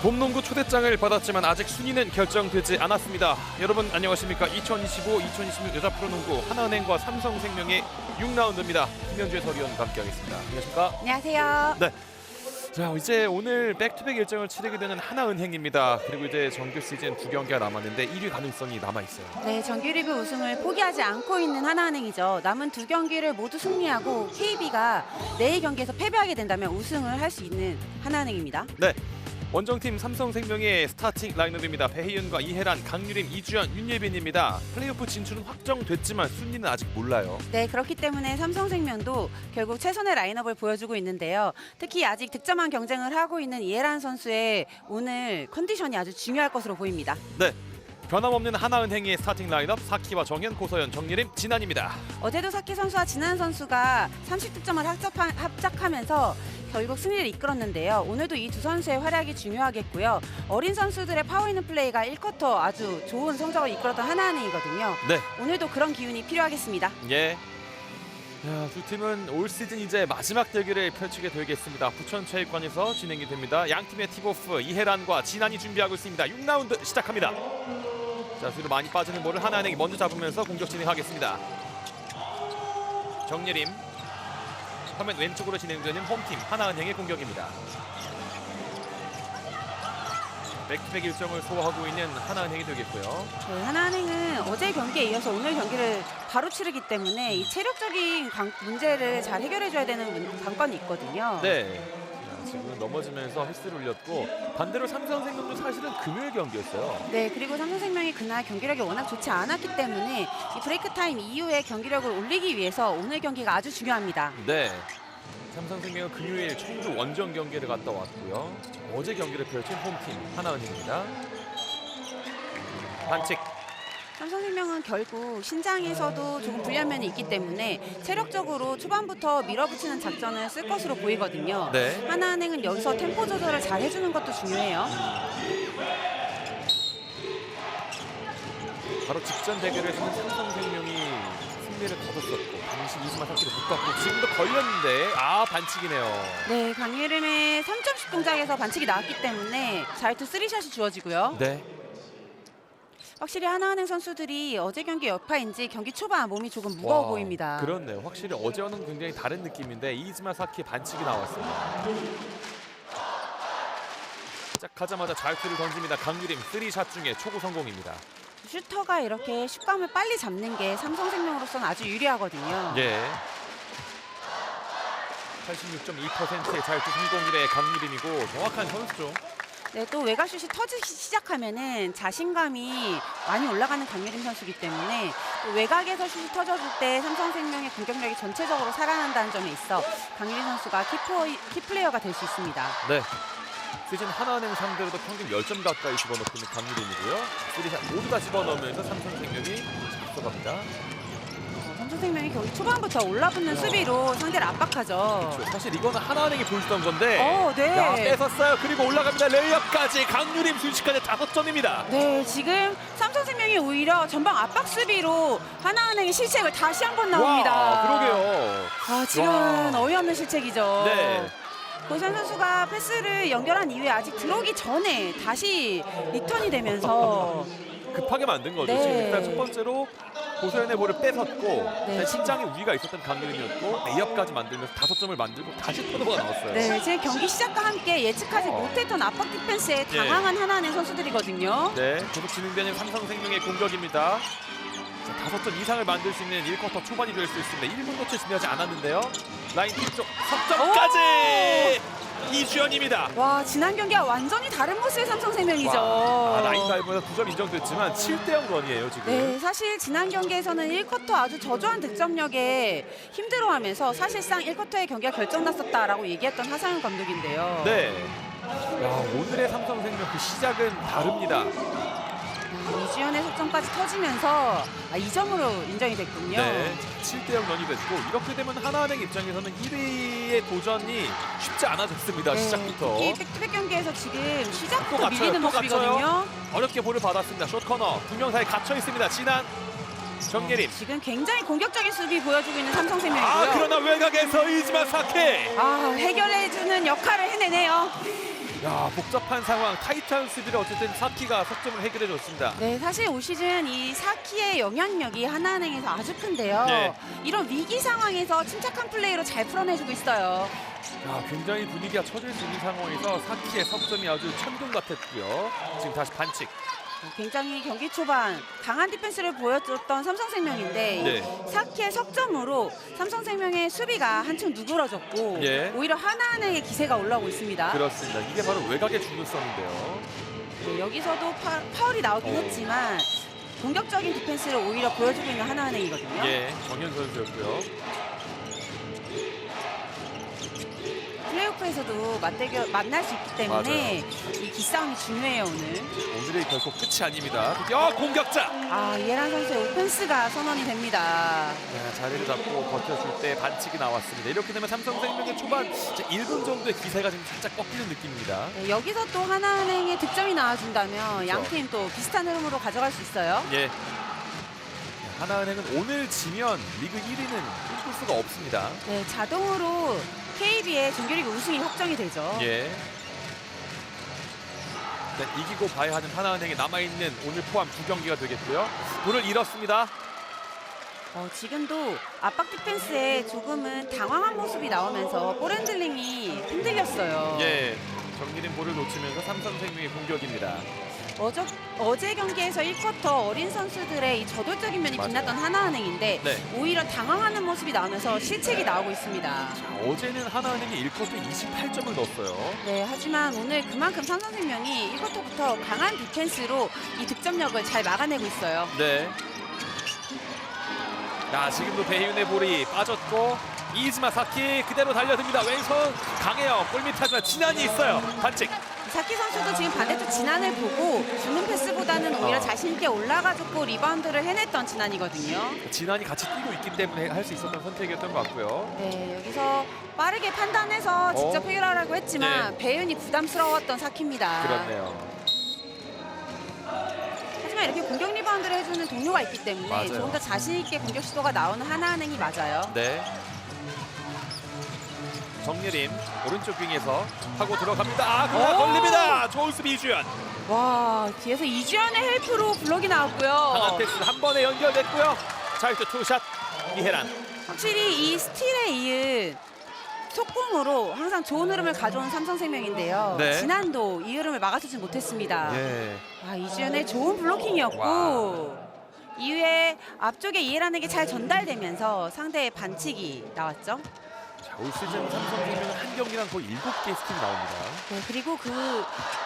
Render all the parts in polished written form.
봄농구 초대장을 받았지만 아직 순위는 결정되지 않았습니다. 여러분 안녕하십니까? 2025-2026 여자 프로농구 하나은행과 삼성생명의 6라운드입니다. 김현주의 서리원과 함께하겠습니다. 안녕하십니까? 안녕하세요. 네. 자, 이제 오늘 백투백 일정을 치르게 되는 하나은행입니다. 그리고 이제 정규 시즌 2경기가 남았는데 1위 가능성이 남아있어요. 네, 정규리그 우승을 포기하지 않고 있는 하나은행이죠. 남은 2경기를 모두 승리하고 KB가 내일 경기에서 패배하게 된다면 우승을 할 수 있는 하나은행입니다. 네. 원정팀 삼성생명의 스타팅 라인업입니다. 배혜윤과 이혜란, 강유림, 이주연, 윤예빈입니다. 플레이오프 진출은 확정됐지만 순위는 아직 몰라요. 네, 그렇기 때문에 삼성생명도 결국 최선의 라인업을 보여주고 있는데요. 특히 아직 득점왕 경쟁을 하고 있는 이혜란 선수의 오늘 컨디션이 아주 중요할 것으로 보입니다. 네. 변함없는 하나은행의 스타팅 라인업 사키와 정현, 고서연, 정예림, 진안입니다. 어제도 사키 선수와 진안 선수가 30득점을 합작하면서 결국 승리를 이끌었는데요. 오늘도 이 두 선수의 활약이 중요하겠고요. 어린 선수들의 파워 있는 플레이가 1쿼터 아주 좋은 성적을 이끌었던 하나은행이거든요. 네. 오늘도 그런 기운이 필요하겠습니다. 예. 야, 두 팀은 올 시즌 이제 마지막 대결을 펼치게 되겠습니다. 부천체육관에서 진행이 됩니다. 양 팀의 팁오프 이혜란과 진안이 준비하고 있습니다. 6라운드 시작합니다. 자, 뒤로 많이 빠지는 볼을 하나은행이 먼저 잡으면서 공격 진행하겠습니다. 정예림. 화면 왼쪽으로 진행되는 홈팀 하나은행의 공격입니다. 백투백 일정을 소화하고 있는 하나은행이 되겠고요. 네, 하나은행은 어제 경기에 이어서 오늘 경기를 바로 치르기 때문에 이 체력적인 문제를 잘 해결해줘야 되는 관건이 있거든요. 네. 자, 지금 넘어지면서 휘슬을 울렸고 반대로 삼성생명도 사실은 금요일 경기였어요. 네, 그리고 삼성생명이 그날 경기력이 워낙 좋지 않았기 때문에 이 브레이크 타임 이후에 경기력을 올리기 위해서 오늘 경기가 아주 중요합니다. 네. 삼성생명은 금요일 청주 원정 경기를 갔다 왔고요. 어제 경기를 펼친 홈팀 하나은행입니다. 반칙. 삼성생명은 결국 신장에서도 조금 불리한 면이 있기 때문에 체력적으로 초반부터 밀어붙이는 작전을 쓸 것으로 보이거든요. 네. 하나은행은 여기서 템포 조절을 잘 해주는 것도 중요해요. 바로 직전 대결에서는 삼성생명이 승리를 거뒀었고 당시 이즈마 사키를 못 갖고 지금도 걸렸는데 반칙이네요. 네, 강예림의 3점슛 동작에서 반칙이 나왔기 때문에 자유투 3샷이 주어지고요. 네. 확실히 하나은행 선수들이 어제 경기 여파인지 경기 초반 몸이 조금 무거워 보입니다. 그렇네요. 확실히 어제와는 굉장히 다른 느낌인데 이즈마 사키의 반칙이 나왔습니다. 시작하자마자 자유투를 던집니다. 강유림 3샷 중에 초구 성공입니다. 슈터가 이렇게 슛감을 빨리 잡는 게 삼성생명으로서는 아주 유리하거든요. 예. 86.2%의 자유투 성공률의 강유림이고 정확한 선수죠. 네, 또 외곽슛이 터지기 시작하면은 자신감이 많이 올라가는 강예림 선수이기 때문에 또 외곽에서 슛이 터져줄 때 삼성생명의 공격력이 전체적으로 살아난다는 점에 있어 강예림 선수가 키플레이어가 될 수 있습니다. 네. 시즌 하나은행 상대로도 평균 10점 가까이 집어넣고 있는 강유림이고요. 3샷 모두 다 집어넣으면서 삼성생명이 앞서갑니다. 삼성생명이 경기 초반부터 올라붙는 수비로 상대를 압박하죠. 그렇죠. 사실 이거는 하나은행이 보여주던 건데 네. 야, 뺏었어요. 그리고 올라갑니다. 레이업까지 강유림 순식간에 5점입니다. 네, 지금 삼성생명이 오히려 전방 압박 수비로 하나은행의 실책을 다시 한번 나옵니다. 와, 그러게요. 지금은 와. 어이없는 실책이죠. 네. 고선 선수가 패스를 연결한 이후에 아직 들어오기 전에 다시 리턴이 되면서 급하게 만든 거죠. 네. 지금 일단 첫 번째로 고소연의 볼을 뺏었고 네. 신장에 우위가 있었던 강유림이었고 레이업까지 만들면서 5점을 만들고 다시 턴오버가 나왔어요. 네, 지금 경기 시작과 함께 예측하지 못했던 압박 디펜스에 당황한 하나은행 선수들이거든요. 네, 계속 진행되는 삼성생명의 공격입니다. 자, 5점 이상을 만들 수 있는 1쿼터 초반이 될 수 있습니다. 1분도 채 지나지 않았는데요. 라인 뒤쪽 석점까지 이주연입니다. 와, 지난 경기와 완전히 다른 모습의 삼성생명이죠. 라인 다이브에서 2점 인정됐지만 7대0 런이에요 지금. 네, 사실 지난 경기에서는 1쿼터 아주 저조한 득점력에 힘들어하면서 사실상 1쿼터의 경기가 결정났었다라고 얘기했던 하상현 감독인데요. 네. 야, 오늘의 삼성생명 그 시작은 다릅니다. 이주연의 석점까지 터지면서 2점으로 인정이 됐군요. 네, 7대0 런이 됐고 이렇게 되면 하나은행 입장에서는 1위의 도전이 쉽지 않아졌습니다. 네, 시작부터. 특히 백투백 경기에서 지금 또 시작부터 갇혀요, 밀리는 또 모습이거든요. 갇혀요. 어렵게 볼을 받았습니다. 숏코너 2명 사이에 갇혀 있습니다. 진안, 정예림. 지금 굉장히 공격적인 수비 보여주고 있는 삼성생명이고요. 그러나 외곽에서 이즈마 사키. 해결해주는 역할을 해내네요. 야, 복잡한 상황, 타이트한 수비를 어쨌든 사키가 석점을 해결해 줬습니다. 네, 사실 올 시즌 이 사키의 영향력이 하나은행에서 아주 큰데요. 예. 이런 위기 상황에서 침착한 플레이로 잘 풀어내주고 있어요. 야, 굉장히 분위기가 처질 수 있는 상황에서 사키의 석점이 아주 천금 같았고요. 지금 다시 반칙. 굉장히 경기 초반 강한 디펜스를 보여줬던 삼성생명인데 네. 사키의 석점으로 삼성생명의 수비가 한층 누그러졌고 예. 오히려 하나은행의 기세가 올라오고 있습니다. 그렇습니다. 이게 바로 외곽의 중요성인데요. 네, 여기서도 파울이 나오긴 했지만 공격적인 디펜스를 오히려 보여주고 있는 하나은행이거든요. 예, 정현 선수였고요. 플레이오프에서도 만날 수 있기 때문에 이 기싸움이 중요해요 오늘. 오늘의 결코 끝이 아닙니다. 공격자! 아, 이해란 선수의 오펜스가 선언이 됩니다. 네, 자리를 잡고 버텨줄 때 반칙이 나왔습니다. 이렇게 되면 삼성생명의 초반 1분 정도의 기세가 지금 살짝 꺾이는 느낌입니다. 네, 여기서 또 하나은행의 득점이 나와준다면 그렇죠. 양팀 또 비슷한 흐름으로 가져갈 수 있어요. 예. 하나은행은 오늘 지면 리그 1위는 꿈꿀 수가 없습니다. 네, 자동으로 KB의 정규리그 우승이 확정이 되죠. 예. 네, 이기고 봐야 하는 하나은행에 남아있는 오늘 포함 2경기가 되겠고요. 볼을 잃었습니다. 지금도 압박 디펜스에 조금은 당황한 모습이 나오면서 볼 핸들링이 흔들렸어요. 예. 정리된 볼을 놓치면서 삼성생명의 공격입니다. 어제 경기에서 1쿼터 어린 선수들의 이 저돌적인 면이 맞아요. 빛났던 하나은행인데 네. 오히려 당황하는 모습이 나오면서 실책이 나오고 있습니다. 자, 어제는 하나은행이 1쿼터 28점을 넣었어요. 네, 하지만 오늘 그만큼 삼성생명이 1쿼터부터 강한 디펜스로 이 득점력을 잘 막아내고 있어요. 네. 자, 지금도 배윤의 볼이 빠졌고 이즈마 사키 그대로 달려듭니다. 왼손 강해요. 골밑 하지만 진한이 있어요. 반칙. 사키 선수도 지금 반대쪽 진안을 보고 주는 패스보다는 오히려 자신 있게 올라가줬고 리바운드를 해냈던 진안이거든요. 진한이 같이 뛰고 있기 때문에 할 수 있었던 선택이었던 것 같고요. 네, 여기서 빠르게 판단해서 직접 해결하라고 했지만 네. 배윤이 부담스러웠던 사키입니다. 그렇네요. 하지만 이렇게 공격 리바운드를 해주는 동료가 있기 때문에 맞아요. 조금 더 자신 있게 공격 시도가 나오는 하나은행이 맞아요. 네. 정예림 오른쪽 윙에서 하고 들어갑니다. 그러나 걸립니다. 좋은 수비 이주연. 와, 뒤에서 이주연의 헬프로 블록이 나왔고요. 강한 패스 한 번에 연결됐고요. 자, 이제 투샷 이해란. 확실히 이 스틸에 이은 속공으로 항상 좋은 흐름을 가져온 삼성생명인데요. 네. 지난도 이 흐름을 막아주지 못했습니다. 예. 아, 이주연의 좋은 블로킹이었고 이후에 앞쪽에 이해란에게 잘 전달되면서 상대의 반칙이 나왔죠. 자, 올 시즌 삼성생명은 한 경기당 거의 7개의 스틸이 나옵니다. 네, 그리고 그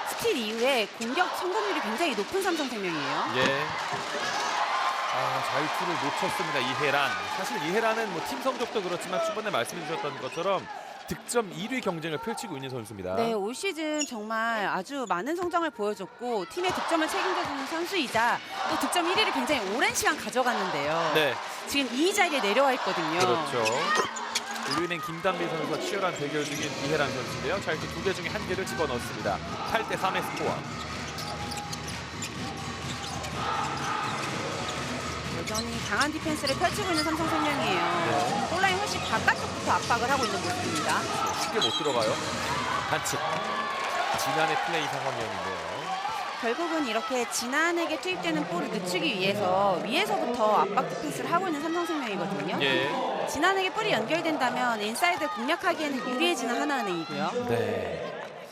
스틸 이후에 공격 성공률이 굉장히 높은 삼성생명이에요. 예. 아, 자유투를 놓쳤습니다. 이해란. 사실 이해란은 뭐 팀 성적도 그렇지만 초반에 말씀해 주셨던 것처럼 득점 1위 경쟁을 펼치고 있는 선수입니다. 네, 올 시즌 정말 아주 많은 성장을 보여줬고 팀의 득점을 책임져주는 선수이자 또 득점 1위를 굉장히 오랜 시간 가져갔는데요. 네. 지금 2위 자리에 내려와 있거든요. 그렇죠. 우리은행 김단비 선수와 치열한 대결 중인 이해란 선수인데요. 자, 이렇게 두 개 중에 한 개를 집어넣습니다. 8대 3의 스코어. 여전히 강한 디펜스를 펼치고 있는 삼성생명이에요. 네. 골라인 훨씬 바깥쪽부터 압박을 하고 있는 모습입니다. 쉽게 못 들어가요. 반칙. 지난해 플레이 상황이었는데요. 결국은 이렇게 진안에게 투입되는 볼을 늦추기 위해서부터 압박 디펜스를 하고 있는 삼성생명이거든요. 예. 진안에게 볼이 연결된다면 인사이드 공략하기에는 유리해지는 하나은행이고요. 네.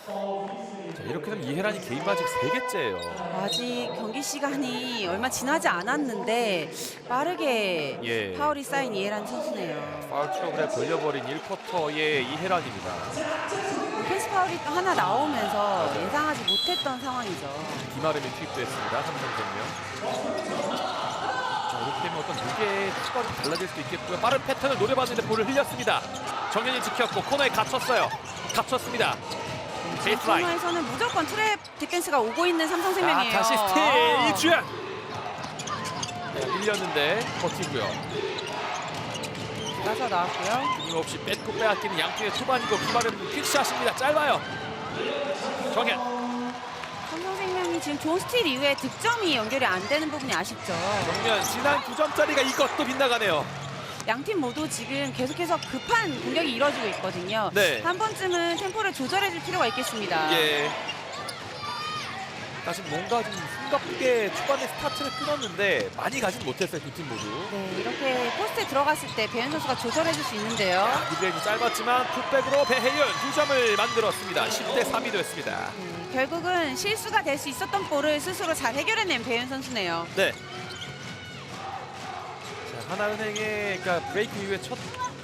자, 이렇게 되면 이해란이 개인 반칙 3개째예요. 아직 경기 시간이 얼마 지나지 않았는데 빠르게 예. 파울이 쌓인 이해란 선수네요. 파울 트러블에 걸려버린 1쿼터의 이해란입니다. 오펜스 파울이 하나 나오면서 맞아요. 예상하지 못했던 상황이죠. 김아름이 투입됐습니다. 삼성생명. 자, 이렇게 되면 어떤 무게의 추가 좀 달라질 수도 있겠고요. 빠른 패턴을 노려봤는데 볼을 흘렸습니다. 정현이 지켰고 코너에 갇혔어요. 갇혔습니다. 베이스라인. 코너에서는 무조건 트랩 디펜스가 오고 있는 삼성생명이에요. 다시 스틸 이주연. 네, 밀렸는데 버티고요. 나서 나왔고요. 끊임없이 뺏고 빼앗기는 양팀의 초반이고 김아름 퀵샷입니다. 짧아요. 정현. 삼성생명이 지금 좋은 스틸 이후에 득점이 연결이 안 되는 부분이 아쉽죠. 정면 지난 9점짜리가 이것도 빗나가네요. 양 팀 모두 지금 계속해서 급한 공격이 이루어지고 있거든요. 네. 한 번쯤은 템포를 조절해줄 필요가 있겠습니다. 예. 다시 뭔가 좀 숨가쁘게 초반에 스타트를 끊었는데 많이 가진 못했어요, 두 팀 모두. 네, 이렇게 포스트에 들어갔을 때 배현 선수가 조절해줄 수 있는데요. 미드레인지 짧았지만 풋백으로 배혜윤 2점을 만들었습니다. 10대 3이 됐습니다. 결국은 실수가 될 수 있었던 볼을 스스로 잘 해결해낸 배현 선수네요. 네. 자, 하나은행의 그러니까 브레이크 이후의 첫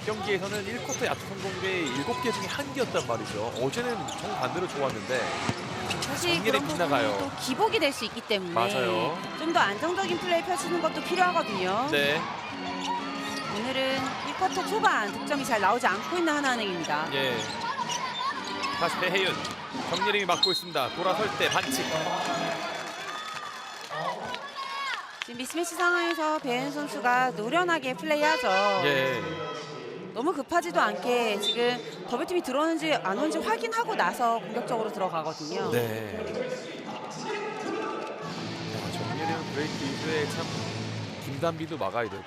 경기에서는 1쿼터 야투 성공률이 7개 중에 1개였단 말이죠. 어제는 정반대로 좋았는데 사실 정밀에 그런 부분이 빗나가요. 또 기복이 될 수 있기 때문에 맞아요. 좀 더 안정적인 플레이 펼치는 것도 필요하거든요. 네. 오늘은 1쿼터 초반 득점이 잘 나오지 않고 있는 하나은행입니다. 예. 다시 배혜윤. 정예림이 맡고 있습니다. 돌아설 때 반칙. 지금 미스매치 상황에서 배현 선수가 노련하게 플레이하죠. 예. 너무 급하지도 않게 지금 더블팀이 들어오는지 안 오는지 확인하고 나서 공격적으로 들어가거든요. 네. 정예림은 브레이크 이후에 참 김단비도 막아야 되고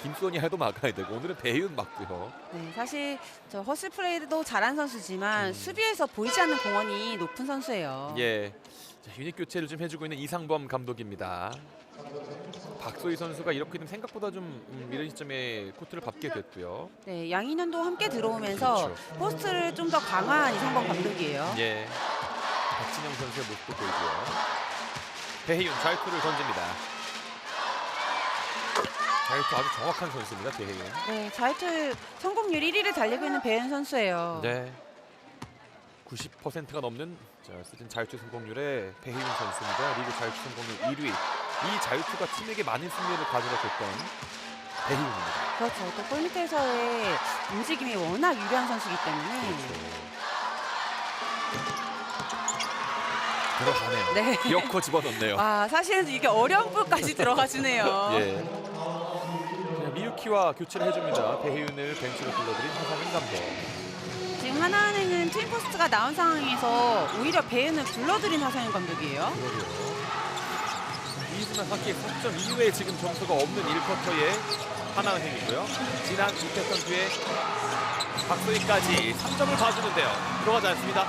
김소니아도 막아야 되고 오늘은 배혜윤 막고요. 네, 사실 저 허슬 플레이도 잘한 선수지만 수비에서 보이지 않는 공헌이 높은 선수예요. 예. 자, 유닛 교체를 좀 해주고 있는 이상범 감독입니다. 박소희 선수가 이렇게 좀 생각보다 좀 이런 시점에 코트를 밟게 됐고요. 네, 양인현도 함께 들어오면서 그렇죠. 포스트를 좀 더 강화한 이상범 감독이에요. 예. 박진영 선수의 모습도 보이고요. 배혜윤 좌유투를 던집니다. 좌유투 아주 정확한 선수입니다. 배혜윤. 네, 자유투 성공률 1위를 달리고 있는 배현 선수예요. 네. 90%가 넘는 시즌 자유투 성공률의 배혜윤 선수입니다. 리그 자유투 성공률 1위. 이 자유투가 팀에게 많은 승리를 가져다 줬던 배혜윤입니다. 그렇죠. 또 골밑에서의 움직임이 워낙 유리한 선수이기 때문에. 들어가네요. 네. 기어코 집어넣네요. 아, 사실은 이게 어려운 볼까지 들어가주네요. 예. 자, 미유키와 교체를 해줍니다. 배혜윤을 벤치로 불러들인 하상민 감독. 지금 하나은행은 트윈 포스트가 나온 상황에서 오히려 배현을 불러들인 하상현 감독이에요. 그러게요. 이지만 사키의 3점 이후에 지금 점수가 없는 1쿼터의 하나은행이고요. 지난 2패턴 뒤에 박소희까지 3점을 봐주는데요. 들어가지 않습니다.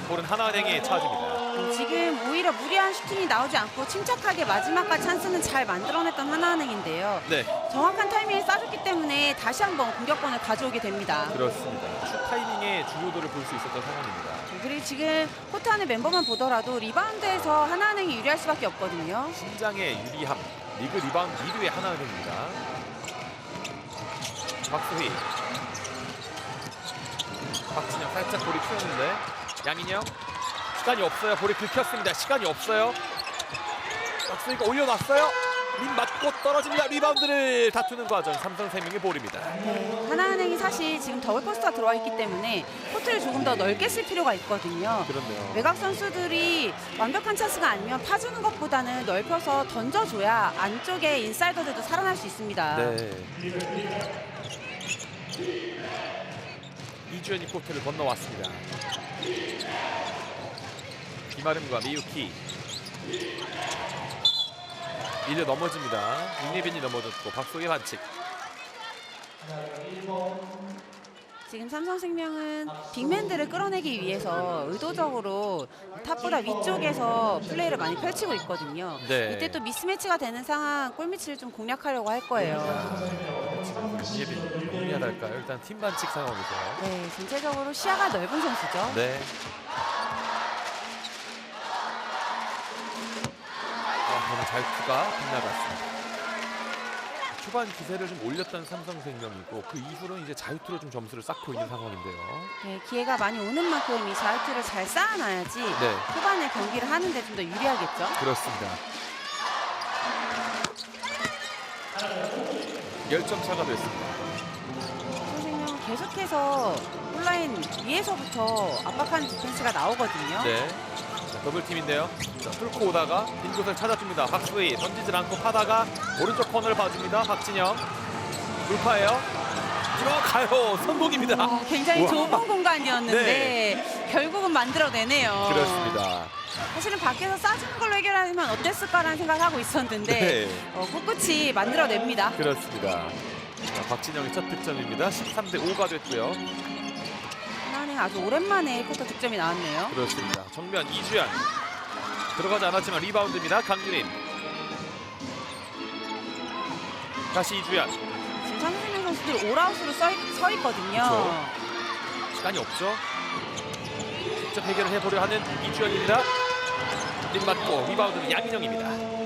볼은 하나은행이 차지입니다. 지금 오히려 무리한 슈팅이 나오지 않고 침착하게 마지막까지 찬스는 잘 만들어냈던 하나은행인데요. 네, 정확한 타이밍에 쏴줬기 때문에 다시 한번 공격권을 가져오게 됩니다. 그렇습니다. 슛 타이밍의 중요도를 볼 수 있었던 상황입니다. 그리고 지금 코트 안의 멤버만 보더라도 리바운드에서 하나은행이 유리할 수밖에 없거든요. 신장의 유리함, 리그 리바운드 1위의 하나은행입니다. 박수희, 박진영 살짝 볼이 튀었는데 양인영 시간이 없어요. 볼이 긁혔습니다. 시간이 없어요. 박수희가 올려놨어요. 림 맞고 떨어집니다. 리바운드를 다투는 과정. 삼성생명의 볼입니다. 네, 하나은행이 사실 지금 더블 포스트가 들어와 있기 때문에 코트를 조금 더 넓게 쓸 필요가 있거든요. 그렇네요. 외곽 선수들이 완벽한 찬스가 아니면 파주는 것보다는 넓혀서 던져줘야 안쪽에 인사이더들도 살아날 수 있습니다. 네. 이주연이 코트를 건너왔습니다. 김아름과 미유키 밀려 넘어집니다. 윤예빈이 넘어졌고 박소희 반칙. 지금 삼성생명은 빅맨들을 끌어내기 위해서 의도적으로 탑보다 위쪽에서 플레이를 많이 펼치고 있거든요. 네. 이때 또 미스매치가 되는 상황 골밑을 좀 공략하려고 할 거예요. 지금 윤예빈 용이하달까요? 일단 팀 반칙 상황이죠. 네, 전체적으로 시야가 넓은 선수죠. 네. 오늘 자유투가 빗나갔습니다. 초반 기세를 좀 올렸던 삼성생명이고 그 이후로는 이제 자유투로 좀 점수를 쌓고 있는 상황인데요. 네, 기회가 많이 오는 만큼 이 자유투를 잘 쌓아놔야지 네. 후반에 경기를 하는데 좀 더 유리하겠죠. 그렇습니다. 10점 차가 됐습니다. 삼성생명은 계속해서 홀라인 위에서부터 압박하는 디펜스가 나오거든요. 네. 자, 더블팀인데요. 자, 뚫고 오다가 빈 곳을 찾아줍니다. 박수희 던지질 않고 파다가 오른쪽 코너를 봐줍니다. 박진영 돌파해요. 들어가요. 성공입니다. 굉장히 우와. 좁은 공간이었는데 결국은 만들어내네요. 그렇습니다. 사실은 밖에서 쏴주는 걸로 해결하면 어땠을까라는 생각을 하고 있었는데 네. 꿋꿋이 만들어냅니다. 그렇습니다. 자, 박진영의 첫 득점입니다. 13대5가 됐고요. 하나은행 아주 오랜만에 1쿼터 득점이 나왔네요. 그렇습니다. 정면 이주연 들어가지 않았지만 리바운드입니다. 강유림 다시 이주연. 지금 삼성생명 선수들 올아웃으로 서 있거든요. 그렇죠. 시간이 없죠. 직접 해결을 해보려 하는 이주연입니다. 림 맞고 리바운드는 양인영입니다.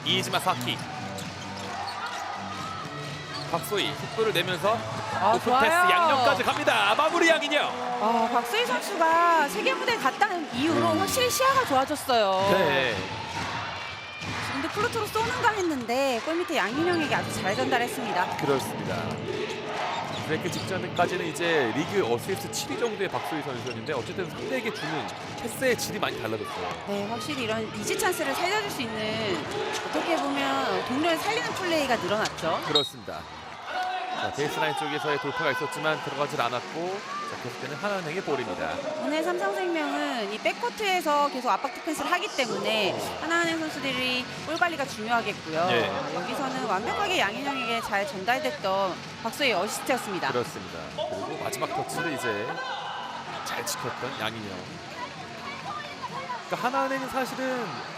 이즈마 사키 박소희 속도를 내면서 오픈 좋아요. 패스 양념까지 갑니다. 마무리 양인영. 박소희 선수가 세계 무대에 갔다는 이후로 확실히 시야가 좋아졌어요. 네. 근데 플루트로 쏘는가 했는데 골밑에 양인영에게 아주 잘 전달했습니다. 그렇습니다. 브레이크 직전까지는 이제 리그 어시스트 7위 정도의 박소희 선수였는데 어쨌든 상대에게 주는 패스의 질이 많이 달라졌어요. 네, 확실히 이런 이지 찬스를 살려줄 수 있는 어떻게 보면 동료를 살리는 플레이가 늘어났죠. 그렇습니다. 자, 베이스라인 쪽에서의 돌파가 있었지만 들어가질 않았고 자, 계속되는 하나은행의 볼입니다. 오늘 삼성생명은 이 백코트에서 계속 압박 디펜스를 하기 때문에 하나은행 선수들이 볼 관리가 중요하겠고요. 네. 여기서는 완벽하게 양인영에게 잘 전달됐던 박소희 어시스트였습니다. 그렇습니다. 그리고 마지막 터치를 이제 잘 지켰던 양인영. 그러니까 하나은행은 사실은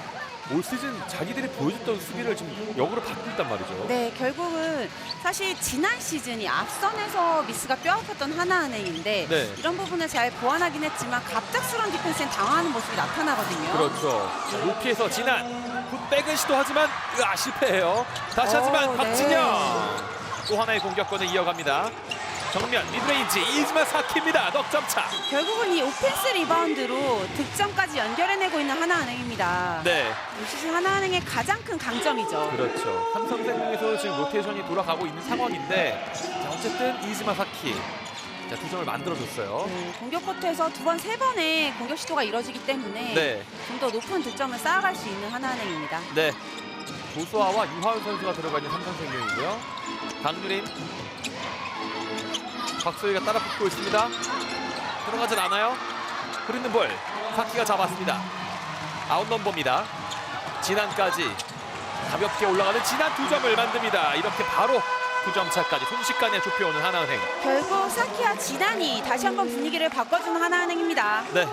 올 시즌 자기들이 보여줬던 수비를 지금 역으로 받고 있단 말이죠. 네, 결국은 사실 지난 시즌이 앞선에서 미스가 뼈아팠던 하나은행인데 네. 이런 부분을 잘 보완하긴 했지만 갑작스러운 디펜스엔 당황하는 모습이 나타나거든요. 그렇죠. 자, 높이에서 진한 굿백을 시도하지만 실패해요. 다시 하지만 네. 박진영 또 하나의 공격권을 이어갑니다. 정면 미드레인지 이즈마 사키입니다. 넉점 차. 결국은 이 오펜스 리바운드로 득점까지 연결해내고 있는 하나은행입니다. 네. 올 시즌 하나은행의 가장 큰 강점이죠. 그렇죠. 삼성생명에서 지금 로테이션이 돌아가고 있는 상황인데 자, 어쨌든 이즈마 사키 자, 2점을 만들어줬어요. 네, 공격 코트에서 2번, 3번의 공격 시도가 이뤄지기 때문에 네. 좀 더 높은 득점을 쌓아갈 수 있는 하나은행입니다. 네. 조수아와 유하은 선수가 들어가 있는 삼성생명이고요. 강유림 박소희가 따라 붙고 있습니다. 들어가진 않아요. 흐르는 볼 사키가 잡았습니다. 아웃 넘버입니다. 진한까지 가볍게 올라가는 진한 2점을 만듭니다. 이렇게 바로 2점 차까지 순식간에 좁혀오는 하나은행. 결국 사키와 지단이 다시 한번 분위기를 바꿔주는 하나은행입니다. 네.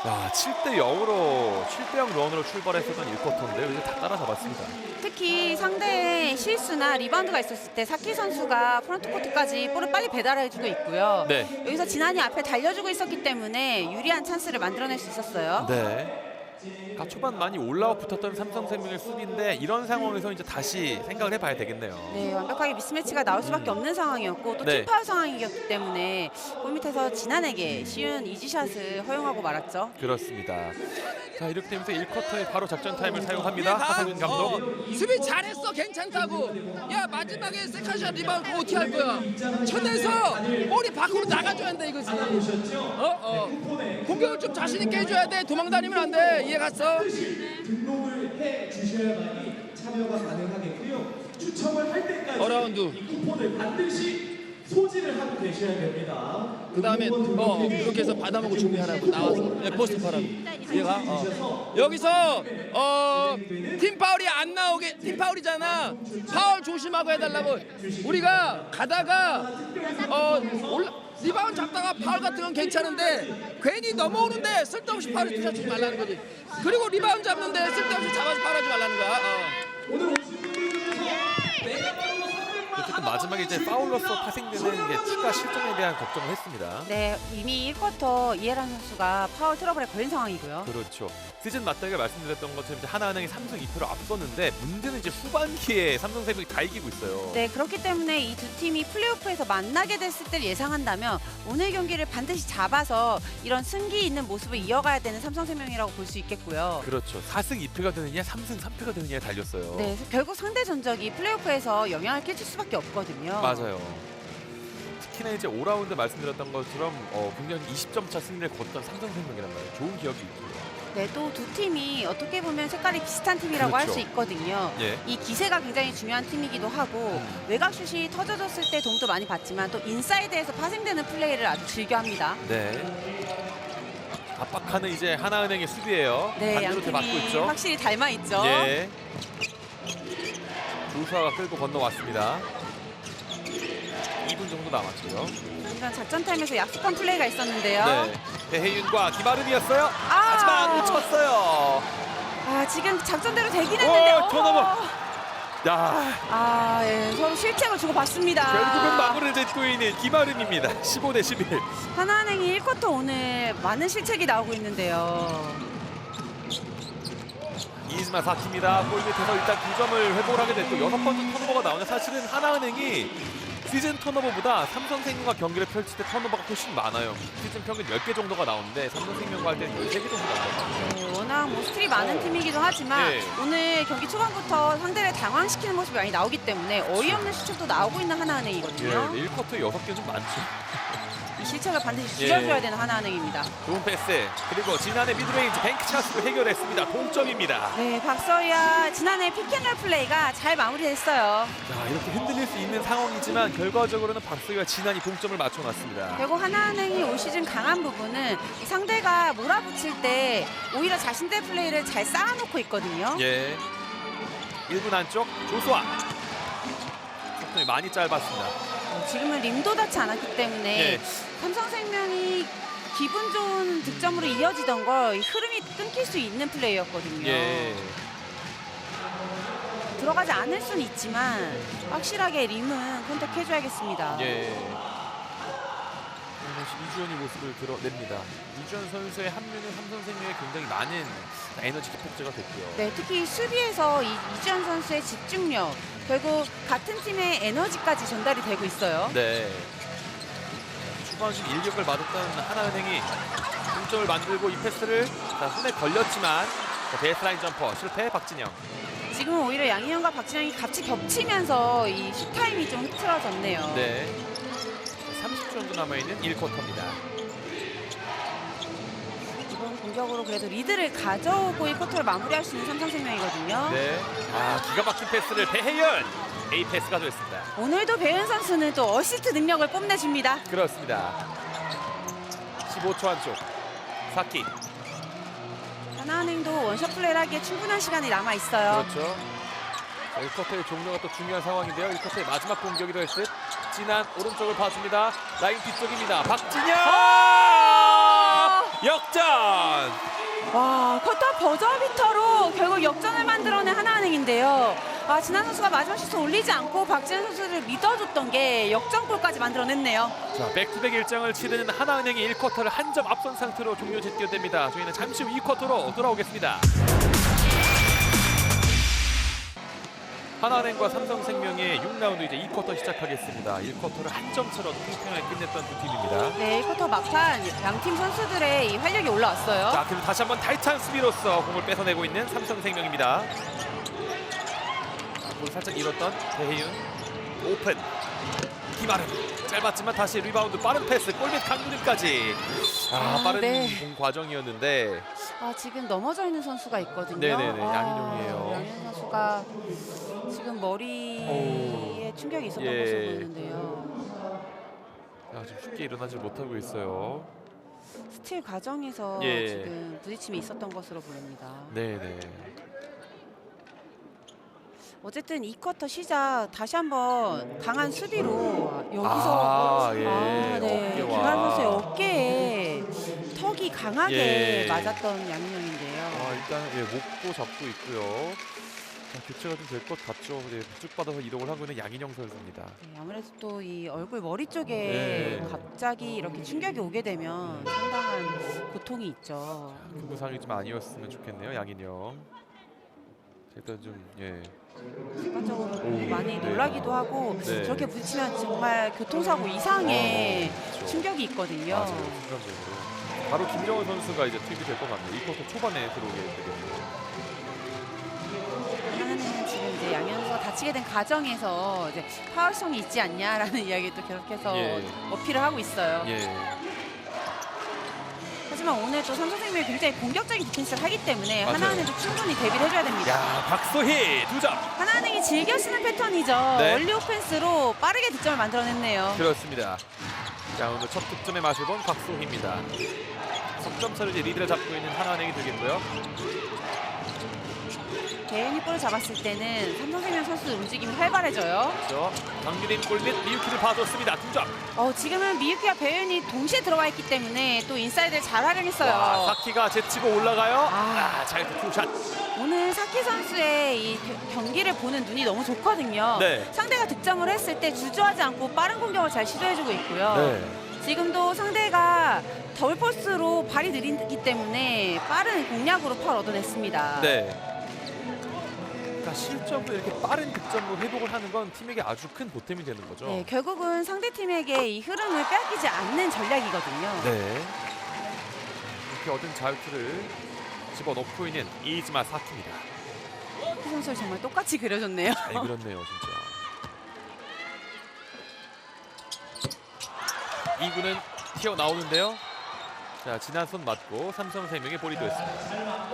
야, 7대0으로 7대0 런으로 출발했었던 1쿼터인데요. 이제 다 따라잡았습니다. 특히 상대의 실수나 리바운드가 있었을 때 사키 선수가 프런트 코트까지 볼을 빨리 배달해주고 있고요. 네. 여기서 진한이 앞에 달려주고 있었기 때문에 유리한 찬스를 만들어낼 수 있었어요. 네. 그러니까 초반 많이 올라와 붙었던 삼성생명의 수비인데 이런 상황에서 이제 다시 생각을 해봐야 되겠네요. 네, 완벽하게 미스매치가 나올 수밖에 없는 상황이었고 또 네. 팀파울 상황이었기 때문에 골밑에서 진한에게 쉬운 이지샷을 허용하고 말았죠. 그렇습니다. 자, 이렇게 되면서 1쿼터에 바로 작전 타임을 사용합니다. 하상윤 감독. 수비 잘했어 괜찮다고. 야 마지막에 세컨샷 리바운드 그거 어떻게 할 거야. 쳐내서 볼이 밖으로 나가줘야 한다 이거지. 공격을 좀 자신 있게 해줘야 돼. 도망 다니면 안 돼. 이해 갔어? 등록을 해 주셔야만이 참여가 가능하겠고요. 추첨을 할 때까지 어라운드. 이 쿠폰을 반드시 소지를 하고 계셔야 됩니다. 그 다음에 그렇게 해서 받아먹고 준비하라고 나와서 포스트 하라고. 얘가 여기서 팀 파울이 안 나오게 팀 파울이잖아. 파울 조심하고 해달라고. 우리가 가다가 리바운드 잡다가 파울 같은 건 괜찮은데 괜히 넘어오는데 쓸데없이 파울 투자하지 말라는 거지. 그리고 리바운드 잡는데 쓸데없이 잡아서 파울하지 말라는 거야. 어쨌든 마지막에 이제 파울로서 파생되는 게 추가 실점에 대한 걱정을 했습니다. 네, 이미 1쿼터 이해란 선수가 파울 트러블에 걸린 상황이고요. 그렇죠. 시즌 맞다가 말씀드렸던 것처럼 이제 하나은행이 3승 2패로 앞섰는데 문제는 이제 후반기에 삼성생명이 다 이기고 있어요. 네, 그렇기 때문에 이 두 팀이 플레이오프에서 만나게 됐을 때를 예상한다면 오늘 경기를 반드시 잡아서 이런 승기 있는 모습을 이어가야 되는 삼성생명이라고 볼 수 있겠고요. 그렇죠. 4승 2패가 되느냐 3승 3패가 되느냐에 달렸어요. 네, 결국 상대 전적이 플레이오프에서 영향을 끼칠 수밖에 없거든요. 맞아요. 특히나 이제 5라운드 말씀드렸던 것처럼 굉장히 20점 차 승리를 거뒀던 삼성생명이란 말이에요. 좋은 기억이 있고요. 네, 또 두 팀이 어떻게 보면 색깔이 비슷한 팀이라고 할 그렇죠. 수 있거든요. 예. 이 기세가 굉장히 중요한 팀이기도 하고 외곽 슛이 터져졌을 때 도움도 많이 받지만 또 인사이드에서 파생되는 플레이를 아주 즐겨합니다. 네. 압박하는 이제 하나은행의 수비예요. 네, 반대로 양 이렇게 맞고 팀이 있죠. 확실히 닮아 있죠. 예. 조수아가 끌고 건너왔습니다. 2분 정도 남았고요. 중간 작전 타임에서 약속한 플레이가 있었는데요. 네, 배혜윤과 김아름이었어요. 하지만 놓쳤어요. 지금 작전대로 되긴 했는데 턴오버. 야, 예, 서로 실책을 주고받습니다. 결국은 마무리를 짓고 있는 김아름입니다. 15대 11. 하나은행이 1쿼터 오늘 많은 실책이 나오고 있는데요. 이즈마 사키입니다. 골 밑에서 일단 2점을 회복을 하게 됐고 6번째 턴오버가 나오는데 사실은 하나은행이 시즌 턴오버보다 삼성생명과 경기를 펼칠 때 턴오버가 훨씬 많아요. 시즌 평균 10개 정도가 나오는데 삼성생명과 할 때는 13개 정도 나오거든요. 네, 워낙 뭐 스틸이 많은 팀이기도 하지만 네. 오늘 경기 초반부터 상대를 당황시키는 모습이 많이 나오기 때문에 어이없는 실책도 나오고 있는 하나은행이거든요. 1쿼터 6개 좀 많죠. 이 실책을 반드시 줄여줘야 되는 하나은행입니다. 좋은 패스. 그리고 지난해 미드레인지 뱅크 찬스로 해결했습니다. 동점입니다. 네, 박서희와 지난해 피켄롤 플레이가 잘 마무리됐어요. 자, 이렇게 흔들릴 수 있는 상황이지만 결과적으로는 박소희와 진한이 동점을 맞춰놨습니다. 결국 하나은행이 올 시즌 강한 부분은 이 상대가 몰아붙일 때 오히려 자신들 플레이를 잘 쌓아놓고 있거든요. 예. 1분 안쪽 조수아. 속점이 많이 짧았습니다. 지금은 림도 닿지 않았기 때문에 예. 삼성생명이 기분 좋은 득점으로 이어지던 걸 흐름이 끊길 수 있는 플레이였거든요. 예. 들어가지 않을 수는 있지만 확실하게 림은 컨택해줘야겠습니다. 예. 이주연이 모습을 드러냅니다. 이주연 선수의 합류는 삼성생명에 굉장히 많은 에너지 기폭제가 됐고요. 네, 특히 수비에서 이주연 선수의 집중력, 결국 같은 팀의 에너지까지 전달이 되고 있어요. 네. 초반 좀 일격을 맞았던 하나은행이 동점을 만들고 이 패스를 손에 걸렸지만 베이스라인 점퍼 실패. 박진영. 지금 오히려 양희영과 박진영이 같이 겹치면서 이 슛타임이 좀 흐트러졌네요. 네. 30초 정도 남아있는 1쿼터입니다. 이번 공격으로 그래도 리드를 가져오고 이 쿼터를 마무리할 수 있는 삼성생명이거든요. 네. 기가 막힌 패스를 배혜연. A 패스가 됐습니다. 오늘도 배은 선수는 또 어시스트 능력을 뽐내줍니다. 그렇습니다. 15초 안쪽. 사키. 하나은행도 원샷 플레이를 하기에 충분한 시간이 남아있어요. 그렇죠. 1쿼터의 종료가 또 중요한 상황인데요. 1쿼터의 마지막 공격이라 했을 때 진한 오른쪽을 봐줍니다. 라인 뒤쪽입니다. 박진영! 역전! 와, 쿼터 버저비터로 결국 역전을 만들어낸 하나은행인데요. 진한 선수가 마지막 슛을 올리지 않고 박진영 선수를 믿어줬던 게 역전골까지 만들어냈네요. 자, 백투백 일정을 치르는 하나은행이 1쿼터를 한 점 앞선 상태로 종료 짓게 됩니다. 저희는 잠시 후 2쿼터로 돌아오겠습니다. 하나은행과 삼성생명의 6라운드 이제 2쿼터 시작하겠습니다. 1쿼터를 한 점 차로 팽팽하게 끝냈던 두 팀입니다. 네, 1쿼터 막판 양팀 선수들의 이 활력이 올라왔어요. 자, 그럼 다시 한번 타이트한 수비로서 공을 뺏어내고 있는 삼성생명입니다. 볼 살짝 잃었던 배혜윤. 오픈. 김아름. 짧았지만 다시 리바운드 빠른 패스. 골밑 강구림까지. 빠른 네. 공 과정이었는데. 지금 넘어져 있는 선수가 있거든요. 네네네, 양인용이에요. 양인용 선수가 지금 머리에 충격이 있었던 예. 모습 보이는데요. 지금 쉽게 일어나지 못하고 있어요. 스틸 과정에서 예. 지금 부딪힘이 있었던 것으로 보입니다. 네네. 어쨌든 2쿼터 시작 다시 한번 강한 수비로 여기서 예. 네. 어깨와. 김한 선수의 어깨에 턱이 강하게 예. 맞았던 양인용인데요. 일단 목도 잡고 있고요. 교체가 좀 될 것 같죠. 부축받아서 이동을 하고 있는 양인영 선수입니다. 네, 아무래도 또 이 얼굴 머리 쪽에 예. 갑자기 이렇게 충격이 오게 되면 상당한 고통이 있죠. 큰 부상이 좀 아니었으면 좋겠네요, 양인영. 일단 좀 객관적으로 많이 네. 놀라기도 하고 네. 저렇게 부딪히면 정말 교통사고 이상의 그렇죠. 충격이 있거든요. 맞아요, 순간적으로. 바로 김정은 선수가 이제 투입이 될 것 같네요. 2쿼터 초반에 들어오게 되겠네요. 하나는 지금 이제 양현 선수가 다치게 된 과정에서 이제 파울성이 있지 않냐라는 이야기 또 계속해서 예. 어필을 하고 있어요. 예. 하지만 오늘 또 삼성생명이 굉장히 공격적인 디펜스를 하기 때문에 맞아요. 하나은행도 충분히 대비를 해줘야 됩니다. 야, 박소희 2점. 하나은행이 즐겨 쓰는 패턴이죠. 네. 얼리 오펜스로 빠르게 득점을 만들어냈네요. 그렇습니다. 자, 오늘 첫 득점의 맛을 본 박소희입니다. 석점 차로 이제 리드를 잡고 있는 하나은행이 되겠고요. 배윤이 볼을 잡았을 때는 삼성생명 선수 움직임이 활발해져요. 그렇죠. 강유림 골밑 미유키를 봐줬습니다. 2점. 지금은 미유키와 배윤이 동시에 들어와 있기 때문에 또 인사이드를 잘 활용했어요. 와, 사키가 제치고 올라가요. 잘 투샷. 오늘 사키 선수의 이 경기를 보는 눈이 너무 좋거든요. 네. 상대가 득점을 했을 때 주저하지 않고 빠른 공격을 잘 시도해주고 있고요. 네. 지금도 상대가 더블 포스로 발이 느리기 때문에 빠른 공략으로 파울 얻어냈습니다. 네. 그러니까 실점으로 이렇게 빠른 득점으로 회복을 하는 건 팀에게 아주 큰 보탬이 되는 거죠. 네, 결국은 상대팀에게 이 흐름을 빼앗기지 않는 전략이거든요. 네. 이렇게 얻은 자유투를 집어넣고 있는 이즈마 사키입니다. 사키 선수를 정말 똑같이 그려줬네요. 잘 그렸네요, 진짜. 2구는 튀어나오는데요. 자, 지난 손 맞고 삼성생명의 볼이 됐습니다.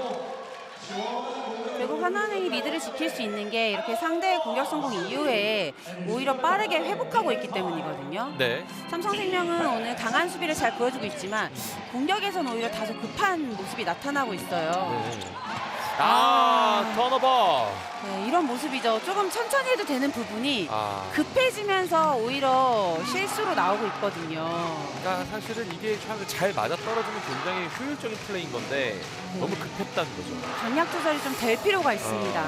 결국 하나은행이 리드를 지킬 수 있는 게 이렇게 상대의 공격 성공 이후에 오히려 빠르게 회복하고 있기 때문이거든요. 네. 삼성생명은 오늘 강한 수비를 잘 보여주고 있지만 공격에서는 오히려 다소 급한 모습이 나타나고 있어요. 네. 턴오버. 네, 이런 모습이죠. 조금 천천히 해도 되는 부분이 급해지면서 오히려 실수로 나오고 있거든요. 그러니까 사실은 이게 잘 맞아 떨어지면 굉장히 효율적인 플레이인 건데 너무 급했다는 거죠. 강약 조절이 좀 될 필요가 있습니다.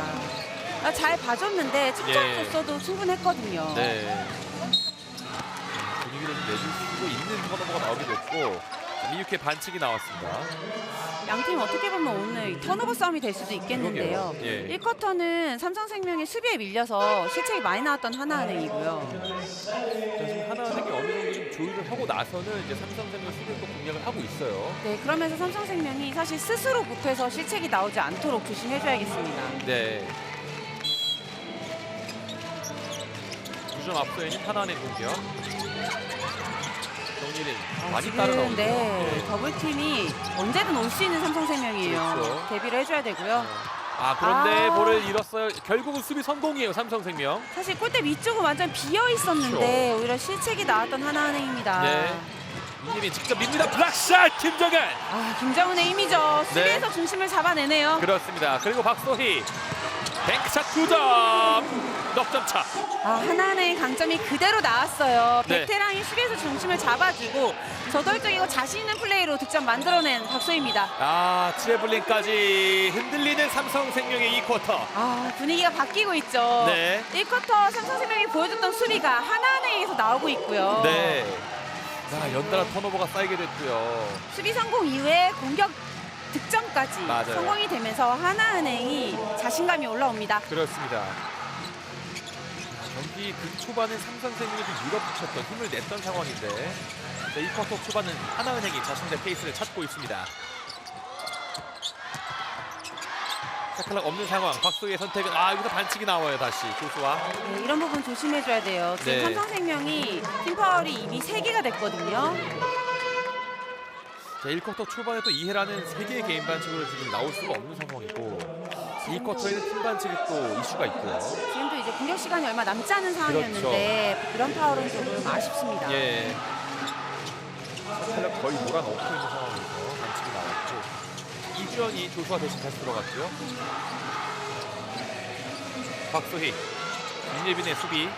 잘 봐줬는데 천천히 줬어도 충분했거든요. 네. 분위기를 내줄 수도 있는 턴오버가 나오게 됐고 미유키의 반칙이 나왔습니다. 양팀 어떻게 보면 오늘 턴오버 싸움이 될 수도 있겠는데요. 예. 1쿼터는 삼성생명의 수비에 밀려서 실책이 많이 나왔던 하나은행이고요. 지금 하나은행이 어느 정도 좀 조율을 하고 나서는 이제 삼성생명 수비를 또 공략을 하고 있어요. 네, 그러면서 삼성생명이 사실 스스로 급해서 실책이 나오지 않도록 조심해줘야겠습니다. 네. 2점 앞서 있는 하나은행 공격. 정일인 많이 따라나오죠. 네, 더블팀이 언제든 올 수 있는 삼성생명이에요. 그렇죠. 대비를 해줘야 되고요. 그런데 볼을 잃었어요. 결국은 수비 성공이에요, 삼성생명. 사실 골대 위쪽은 완전 비어 있었는데 오히려 실책이 나왔던 하나은행입니다. 네. 이님이 직접 밉니다. 블락샷 김정은. 김정은의 힘이죠. 수비에서 중심을 잡아내네요. 그렇습니다. 그리고 박소희 뱅크샷 2점. 넉점 차. 하나은행의 강점이 그대로 나왔어요. 네. 베테랑이 수비에서 중심을 잡아주고 저돌적이고 자신 있는 플레이로 득점 만들어낸 박소희입니다. 트래블링까지 흔들리는 삼성생명의 2쿼터. 분위기가 바뀌고 있죠. 네. 1쿼터 삼성생명이 보여줬던 수비가 하나은행에서 나오고 있고요. 네. 연달아 턴오버가 쌓이게 됐고요. 수비 성공 이후에 공격 득점까지 맞아요. 성공이 되면서 하나은행이 자신감이 올라옵니다. 그렇습니다. 경기 초반에 삼성생명이 좀 밀어붙였던 힘을 냈던 상황인데 2쿼터 초반은 하나은행이 자신의 페이스를 찾고 있습니다. 샤클락 없는 상황. 박소희의 선택은 여기서 반칙이 나와요. 다시 조수아. 네, 이런 부분 조심해줘야 돼요. 지금 네. 삼성생명이 팀 파울이 이미 3개가 됐거든요. 자, 1쿼터 초반에 또 이해라는 3개의 개인 반칙으로 지금 나올 수가 없는 상황이고 2쿼터에는 팀 반칙이 또 이슈가 있고요. 지금도 이제 공격 시간이 얼마 남지 않은 상황이었는데 그런 파울은 조금 아쉽습니다. 예. 샤클락 거의 몰아넣고 있는 상황에서 반칙이 나왔고 이주연이 조수아 대신 다시 들어갔고요. 박소희, 윤예빈의 수비.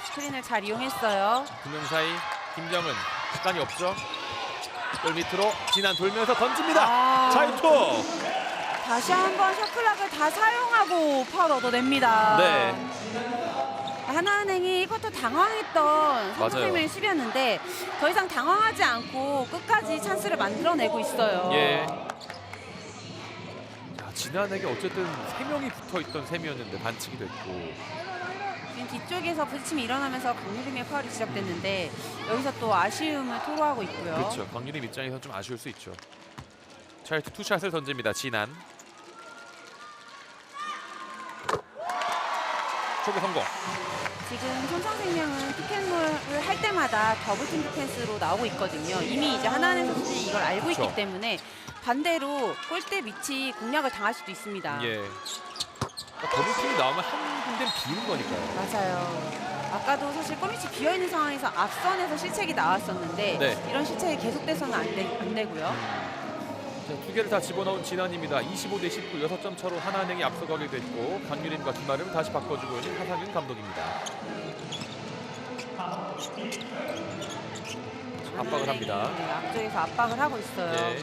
스크린을 잘 이용했어요. 두 명 사이 김정은 시간이 없죠. 골 밑으로 진한 돌면서 던집니다. 자유투. 다시 한번 셔클락을 다 사용하고 파울 얻어냅니다. 네. 하나은행이 1쿼터 당황했던 삼성생명의 수비였는데 더 이상 당황하지 않고 끝까지 찬스를 만들어내고 있어요. 예. 지난해에 어쨌든 3명이 붙어있던 셈이었는데 반칙이 됐고 지금 뒤쪽에서 부딪힘이 일어나면서 강유림의 파울이 시작됐는데 여기서 또 아쉬움을 토로하고 있고요. 그렇죠. 강유림 입장에서 좀 아쉬울 수 있죠. 자유투 투샷을 던집니다. 진한. 초구 성공. 지금 삼성생명은 피켓몰을 할 때마다 더블팀 디펜스로 나오고 있거든요. 이미 이제 하나은행 선수들이 이걸 알고 그렇죠. 있기 때문에 반대로 골대 밑이 공략을 당할 수도 있습니다. 예. 그러니까 더블팀이 나오면 한 군데는 비는 거니까요. 맞아요. 아까도 사실 골밑이 비어있는 상황에서 앞선에서 실책이 나왔었는데 네. 이런 실책이 계속돼서는 안 되고요. 자, 두 개를 다 집어넣은 진한입니다. 25대 19, 6점 차로 하나은행이 앞서가게 됐고 강유림과 김아름 다시 바꿔주고 있는 하상윤 감독입니다. 압박을 합니다. 네, 앞쪽에서 압박을 하고 있어요. 네.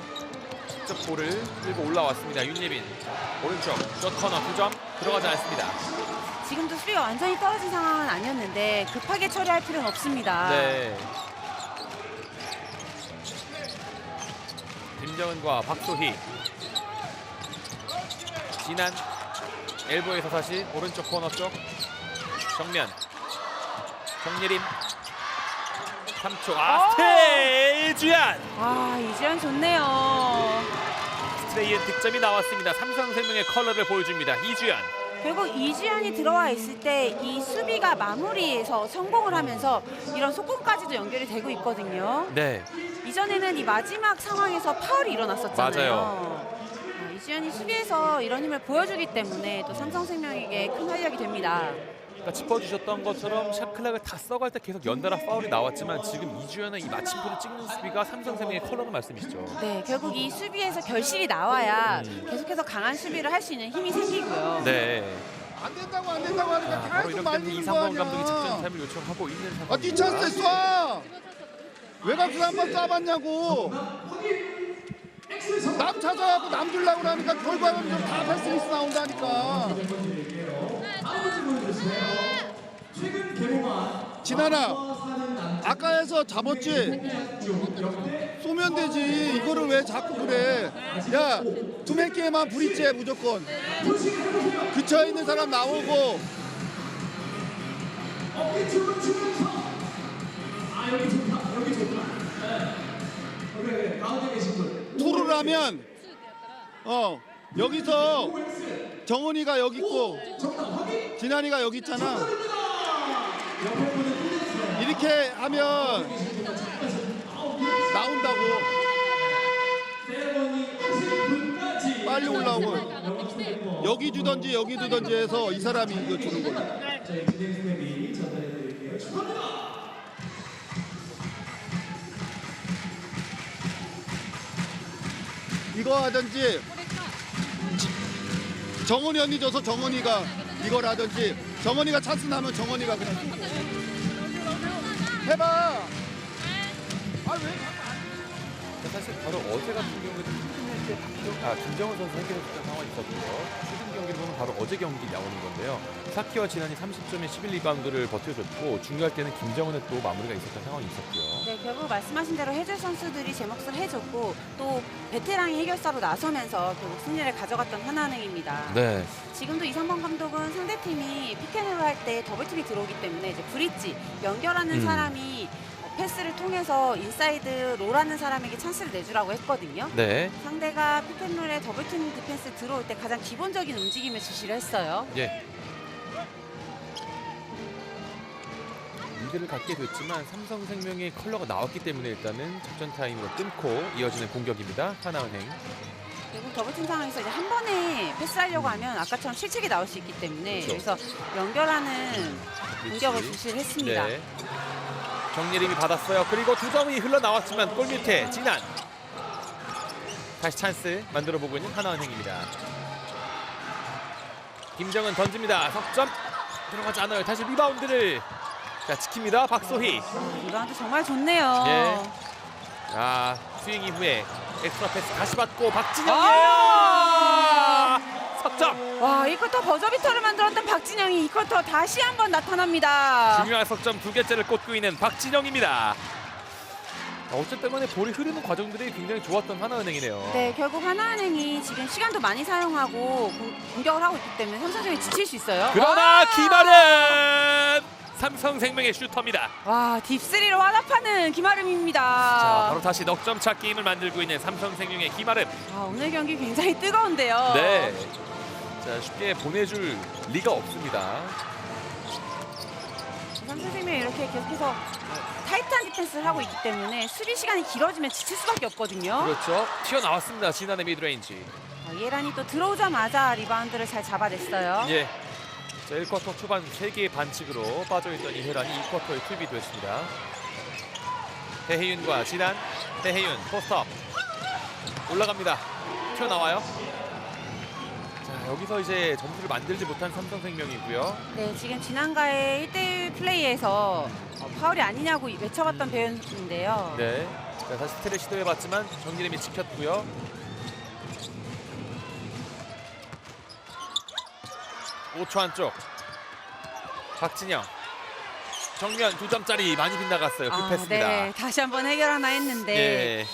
직접 볼을 들고 올라왔습니다. 윤예빈 오른쪽 숏 코너 2점 들어가지 않습니다. 지금도 수비가 완전히 떨어진 상황은 아니었는데 급하게 처리할 필요는 없습니다. 네. 김정은과 박소희, 진한 엘보에서 다시 오른쪽 코너 쪽 정면 정예림 3초 스테이 이주연 이주연 좋네요. 스트레이의 득점이 나왔습니다. 삼성생명의 컬러를 보여줍니다. 이주연. 결국 이주연이 들어와 있을 때 이 수비가 마무리에서 성공을 하면서 이런 속공까지도 연결이 되고 있거든요. 네. 이전에는 이 마지막 상황에서 파울이 일어났었잖아요. 맞아요. 이주연이 수비에서 이런 힘을 보여주기 때문에 또 삼성생명에게 큰 활력이 됩니다. 그러니까 짚어주셨던 것처럼 샷클락을 다 써갈 때 계속 연달아 파울이 나왔지만 지금 이주연의 이 마침표를 찍는 수비가 삼성생명의 컬러가 말씀이시죠. 네, 결국 이 수비에서 결실이 나와야 계속해서 강한 수비를 할 수 있는 힘이 생기고요. 네. 안 된다고 하니까 바로 계속 이렇게 말리는 거 이상범 감독이 작전 아니야. 타임을 요청하고 있는 아, 상황입니다. 뒷찬스에 쏴. 외곽수 한번 쏴봤냐고. 남 찾아가고 남 주려고 그러니까 결과는 다 패스미스 나온다니까. 진아나, 아까 해서 잡았지? 쏘면 되지. 이거를 왜 자꾸 그래? 야, 투맨게임만 브릿지해 무조건. 그쳐있는 사람 나오고. 토를 하면 여기서 정은이가 여기 있고 진한이가 여기 있잖아. 이렇게 하면 나온다고. 빨리 올라오고 여기 주던지 여기 주던지 해서 이 사람이 이거 주는 거야. 이거 하든지 정은이 언니 줘서 정은이가 이걸 하든지 정은이가 찬스 나면 정은이가 그냥 해봐. 아 왜? 사실 바로 어제 같은 경우에도 김정은 선수 해결했던 상황이 있었고요. 최근 경기를 보면 바로 어제 경기 나오는 건데요. 사키와 진한이 30점에 11리바운드를 버텨줬고 중요할 때는 김정은의 또 마무리가 있었던 상황이 있었고요. 네, 결국 말씀하신 대로 해줄 선수들이 제 몫을 해줬고 또 베테랑이 해결사로 나서면서 결국 승리를 가져갔던 하나은행입니다. 네. 지금도 이상범 감독은 상대팀이 피켄롤을 할 때 더블팀이 들어오기 때문에 이제 브릿지 연결하는 사람이 패스를 통해서 인사이드 롤하는 사람에게 찬스를 내주라고 했거든요. 네. 상대가 피켄롤에 더블팀 디펜스 들어올 때 가장 기본적인 움직임을 지시를 했어요. 예. 리드를 갖게 됐지만 삼성생명의 컬러가 나왔기 때문에 일단은 작전 타임으로 끊고 이어지는 공격입니다. 하나은행. 결국 더블팀 상황에서 이제 한 번에 패스하려고 하면 아까처럼 실책이 나올 수 있기 때문에 그렇죠. 여기서 연결하는 공격을 지시를 했습니다. 네. 정예림이 받았어요. 그리고 두 점이 흘러나왔지만 골 밑에 진한. 다시 찬스 만들어보고 있는 하나은행입니다. 김정은 던집니다. 석점 들어가지 않아요. 다시 리바운드를 지킵니다. 박소희. 리바운드 정말 좋네요. 예. 스윙 이후에 엑스트라 패스 다시 받고 박진영이에요. 석점. 와, 이 쿼터 버저비터를 만들었던 박진영이 이 쿼터 다시 한번 나타납니다. 중요한 석점 두 개째를 꽂고 있는 박진영입니다. 어쨌든 간에 볼이 흐르는 과정들이 굉장히 좋았던 하나은행이네요. 네, 결국 하나은행이 지금 시간도 많이 사용하고 공격을 하고 있기 때문에 삼성생명이 지칠 수 있어요. 그러나 김아름 삼성생명의 슈터입니다. 와, 딥3로 화답하는 김아름입니다. 자, 바로 다시 넉점차 게임을 만들고 있는 삼성생명의 김아름. 오늘 경기 굉장히 뜨거운데요. 네. 자, 쉽게 보내줄 리가 없습니다. 삼성생명이 이렇게 계속해서 타이트한 디펜스를 하고 있기 때문에 수비 시간이 길어지면 지칠 수밖에 없거든요. 그렇죠. 튀어나왔습니다. 진한의 미드레인지. 예란이 또 들어오자마자 리바운드를 잘 잡아냈어요. 예. 자, 1쿼터 초반 3개의 반칙으로 빠져있던 이혜란이 2쿼터에 투입됐습니다. 배혜윤과 진한. 배혜윤 포스트업 올라갑니다. 튀어나와요. 자, 여기서 이제 점수를 만들지 못한 삼성생명이고요. 네, 지금 지난가의 1대1 플레이에서 파울이 아니냐고 외쳐봤던 배현수인데요. 네. 자, 다시 스틸을 시도해봤지만 정기림이 지켰고요. 5초 안쪽. 박진영. 정면 2점짜리 많이 빗나갔어요. 급했습니다. 네, 다시 한번 해결하나 했는데 예.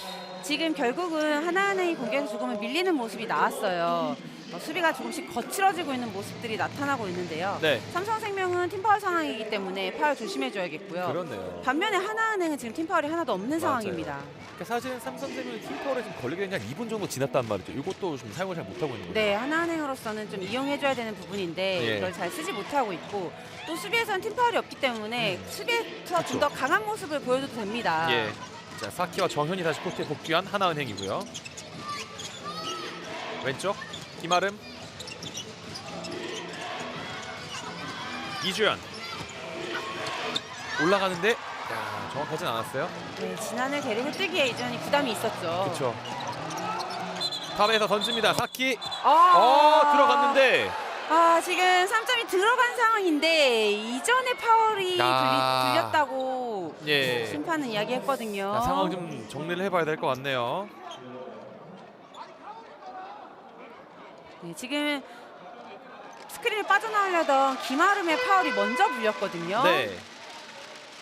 지금 결국은 하나은행이 공격에서 조금은 밀리는 모습이 나왔어요. 수비가 조금씩 거칠어지고 있는 모습들이 나타나고 있는데요. 네. 삼성생명은 팀파울 상황이기 때문에 파울 조심해줘야겠고요. 그렇네요. 반면에 하나은행은 지금 팀파울이 하나도 없는 맞아요. 상황입니다. 그러니까 사실은 삼성생명이 팀파울에 좀 걸리게 된 게 한 2분 정도 지났단 말이죠. 이것도 좀 사용을 잘 못하고 있는 거예요. 네, 하나은행으로서는 좀 이용해줘야 되는 부분인데 예. 이걸 잘 쓰지 못하고 있고 또 수비에서는 팀파울이 없기 때문에 수비에서 좀 그렇죠. 더 강한 모습을 보여줘도 됩니다. 예. 자, 사키와 정현이 다시 코트에 복귀한 하나은행이고요. 왼쪽 김아름, 이주연 올라가는데 야, 정확하진 않았어요. 네, 지난해 대리 획득기에 이전이 부담이 있었죠. 그렇죠. 탑에서 던집니다. 사키. 아, 들어갔는데. 지금 3점이 들어간 상황인데 이전에 파울이 야. 들렸다고 예. 심판은 이야기했거든요. 자, 상황 좀 정리를 해봐야 될 것 같네요. 네, 지금 스크린을 빠져나오려던 김아름의 파울이 먼저 불렸거든요. 네.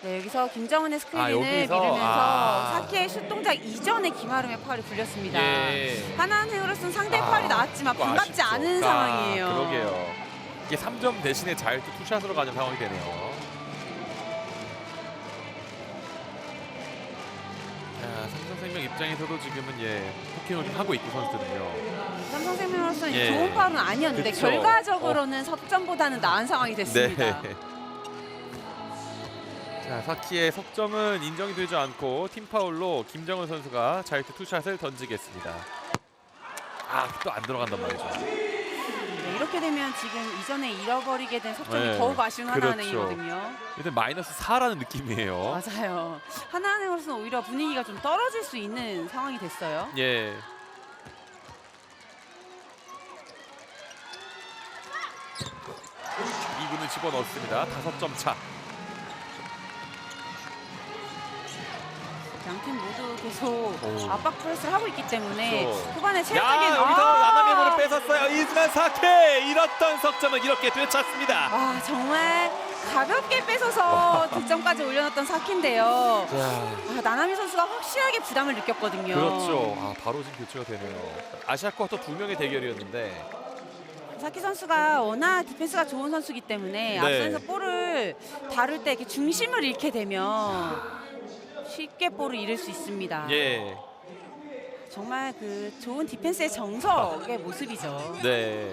네, 여기서 김정은의 스크린을 여기서? 밀으면서 사키의 슛 동작 이전에 김아름의 파울이 불렸습니다. 예. 하나은행으로서는 상대 파울이 나왔지만 조금 반갑지 아쉽죠. 않은 상황이에요. 그러게요. 이게 3점 대신에 자유투 투샷으로 가는 상황이 되네요. 자, 삼성생명 입장에서도 지금은 포킹을 좀 하고 있고 선수들은요. 삼성생명으로서는 예. 좋은 파울은 아니었는데 그쵸. 결과적으로는 석점보다는 나은 상황이 됐습니다. 네. 자, 사키의 석점은 인정이 되지 않고 팀 파울로 김정은 선수가 자유투 투샷을 던지겠습니다. 또 안 들어간단 말이죠. 네, 이렇게 되면 지금 이전에 잃어버리게 된 석점이 네. 더욱 아쉬운 그렇죠. 하나은행이거든요. 일단 마이너스 4라는 느낌이에요. 맞아요. 하나은행으로서는 오히려 분위기가 좀 떨어질 수 있는 상황이 됐어요. 예. 이분은 집어넣습니다. 5점 차. 양팀 모두 계속 오. 압박 프레스를 하고 있기 때문에 그렇죠. 후반에 야, 체력적인 여기서 나나미의 볼을 뺏었어요. 이즈만 사케. 잃었던 석점은 이렇게 되찾습니다. 정말 가볍게 뺏어서 득점까지 올려놨던 사키인데요. 자, 나나미 선수가 확실하게 부담을 느꼈거든요. 그렇죠. 바로 지금 교체가 되네요. 아시아 쿼터 2명의 대결이었는데 사키 선수가 워낙 디펜스가 좋은 선수이기 때문에 앞선에서 볼을 다룰 때 이렇게 중심을 잃게 되면 쉽게 볼을 잃을 수 있습니다. 예. 정말 그 좋은 디펜스의 정석의 모습이죠. 네.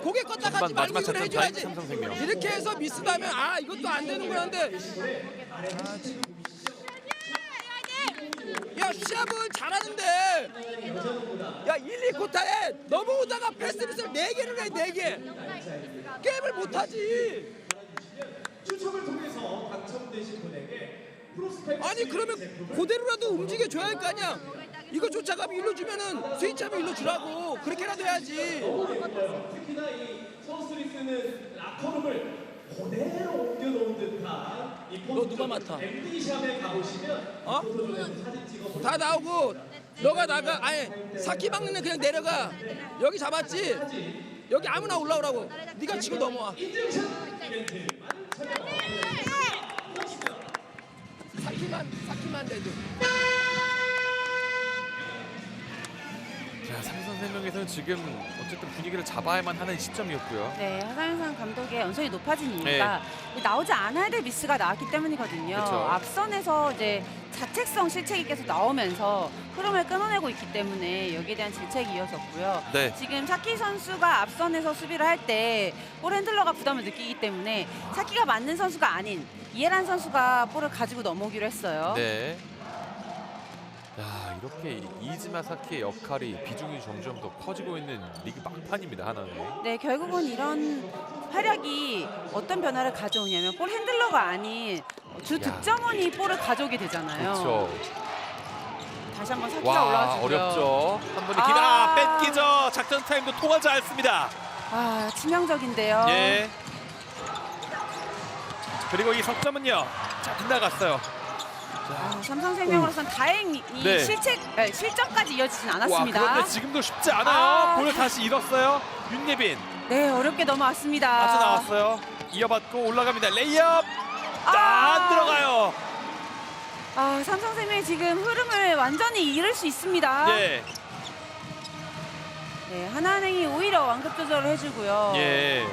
고개 껐다 전반 가지 말고 마지막 이걸 차점 해줘야지. 삼성생명. 이렇게 해서 미스다면 이것도 안 되는 거였는데. 야, 시합을 잘하는데. 야, 1, 2쿼터에 넘어오다가 패스 미스를 4개를 해, 4개. 게임을 못 하지. 추첨을 통해서 당첨되신 분에게 프로스펙 아니 그러면 그대로라도 움직여 줘야 할 거 아니야. 이거 쫓아가면 일로 주면은 스위치하면 일로 주라고. 그렇게라도 해야지. 특히나 이 선수들이 쓰는 라커룸을 그대로 옮겨놓은 듯한 이 너 누가 맡아? 엠디샵에 가보시면 어? 사진 찍어 다 나오고 너가 나가. 아니 사키 막는 애 그냥 내려가. 여기 잡았지. 여기 아무나 올라오라고. 네가 치고 넘어와. 사키만 돼도. 자, 삼성생명에서는 지금 어쨌든 분위기를 잡아야만 하는 시점이었고요. 네, 하상현 감독의 연속이 높아진 이유가 나오지 않아야 될 미스가 나왔기 때문이거든요. 그쵸. 앞선에서 이제 자책성 실책이 계속 나오면서 흐름을 끊어내고 있기 때문에 여기에 대한 질책이 이어졌고요. 네. 지금 사키 선수가 앞선에서 수비를 할 때 볼 핸들러가 부담을 느끼기 때문에 사키가 맞는 선수가 아닌 이해란 선수가 볼을 가지고 넘어오기로 했어요. 네. 야, 이렇게 이즈마 사키의 역할이 비중이 점점 더 커지고 있는 리그 막판입니다. 하나는. 네, 결국은 이런 활약이 어떤 변화를 가져오냐면 볼 핸들러가 아닌 주 득점원이 볼을 가져오게 되잖아요. 그렇죠. 다시 한번 사키가 와, 올라와주고요. 어렵죠. 한 번에 아. 뺏기죠. 작전 타임도 통하지 않습니다. 아, 치명적인데요. 예. 그리고 이 석점은요. 자, 빗나갔어요. 아, 삼성생명으로선 다행히 네. 실점까지 이어지진 와, 않았습니다. 그런데 지금도 쉽지 않아요. 아. 볼을 다시 잃었어요. 윤예빈 네, 어렵게 넘어왔습니다. 빠져나왔어요. 이어받고 올라갑니다. 레이업. 아. 안 들어가요. 아, 삼성생명이 지금 흐름을 완전히 잃을 수 있습니다. 예. 네, 하나은행이 오히려 완급 조절을 해주고요. 예.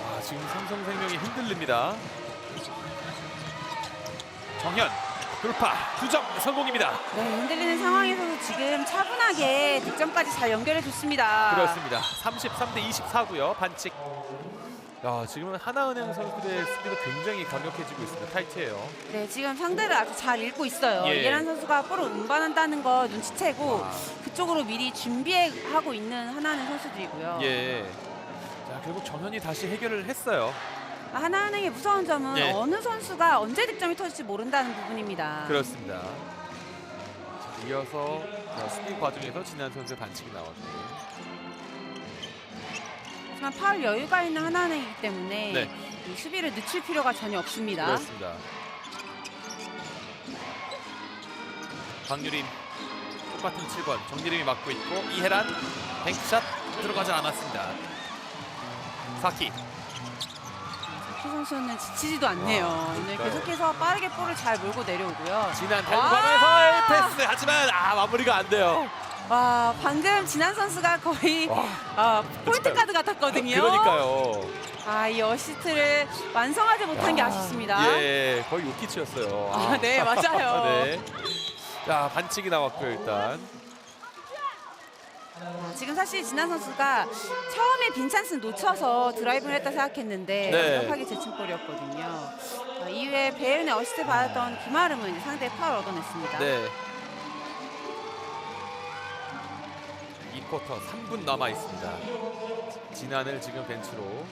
와, 지금 삼성생명이 흔들립니다. 정현 돌파 2점 성공입니다. 네, 흔들리는 상황에서도 지금 차분하게 득점까지 잘 연결해 줬습니다. 그렇습니다. 33대 24고요. 반칙. 야, 지금은 하나은행 선수들의 수비도 굉장히 강력해지고 있습니다. 타이트해요. 네, 지금 상대를 아주 잘 읽고 있어요. 예. 이해란 선수가 볼을 운반한다는 거 눈치채고 그쪽으로 미리 준비하고 있는 하나은행 선수들이고요. 예. 자, 결국 정현이 다시 해결을 했어요. 하나은행의 무서운 점은 예. 어느 선수가 언제 득점이 터질지 모른다는 부분입니다. 그렇습니다. 자, 이어서 수비 과정에서 진한 선수의 반칙이 나왔고. 하지만 파울 여유가 있는 하나은행이기 때문에 네. 이 수비를 늦출 필요가 전혀 없습니다. 그렇습니다. 강유림 똑같은 7번 정기림이 맡고 있고 이해란 뱅크샷 들어가지 않았습니다. 사키 키 선수는 지치지도 않네요. 오늘 그러니까요. 계속해서 빠르게 볼을 잘 몰고 내려오고요. 진한 와! 달광에서의 패스 하지만 마무리가 안 돼요. 와, 방금 진한 선수가 거의 포인트 카드 같았거든요. 그러니까요. 아, 이 어시스트를 완성하지 못한 게 아쉽습니다. 예, 거의 요키치였어요. 네, 맞아요. 네. 자, 반칙이 나왔고요, 일단. 지금 사실 진한 선수가 처음에 빈 찬스 놓쳐서 드라이브를 했다 생각했는데 네. 완벽하게 제친 볼이었거든요. 이후에 배은의 어시스트 받았던 김아름은 이제 상대의 파울 얻어냈습니다. 네. 2쿼터 3분 남아 있습니다. 진한을 지금 벤치로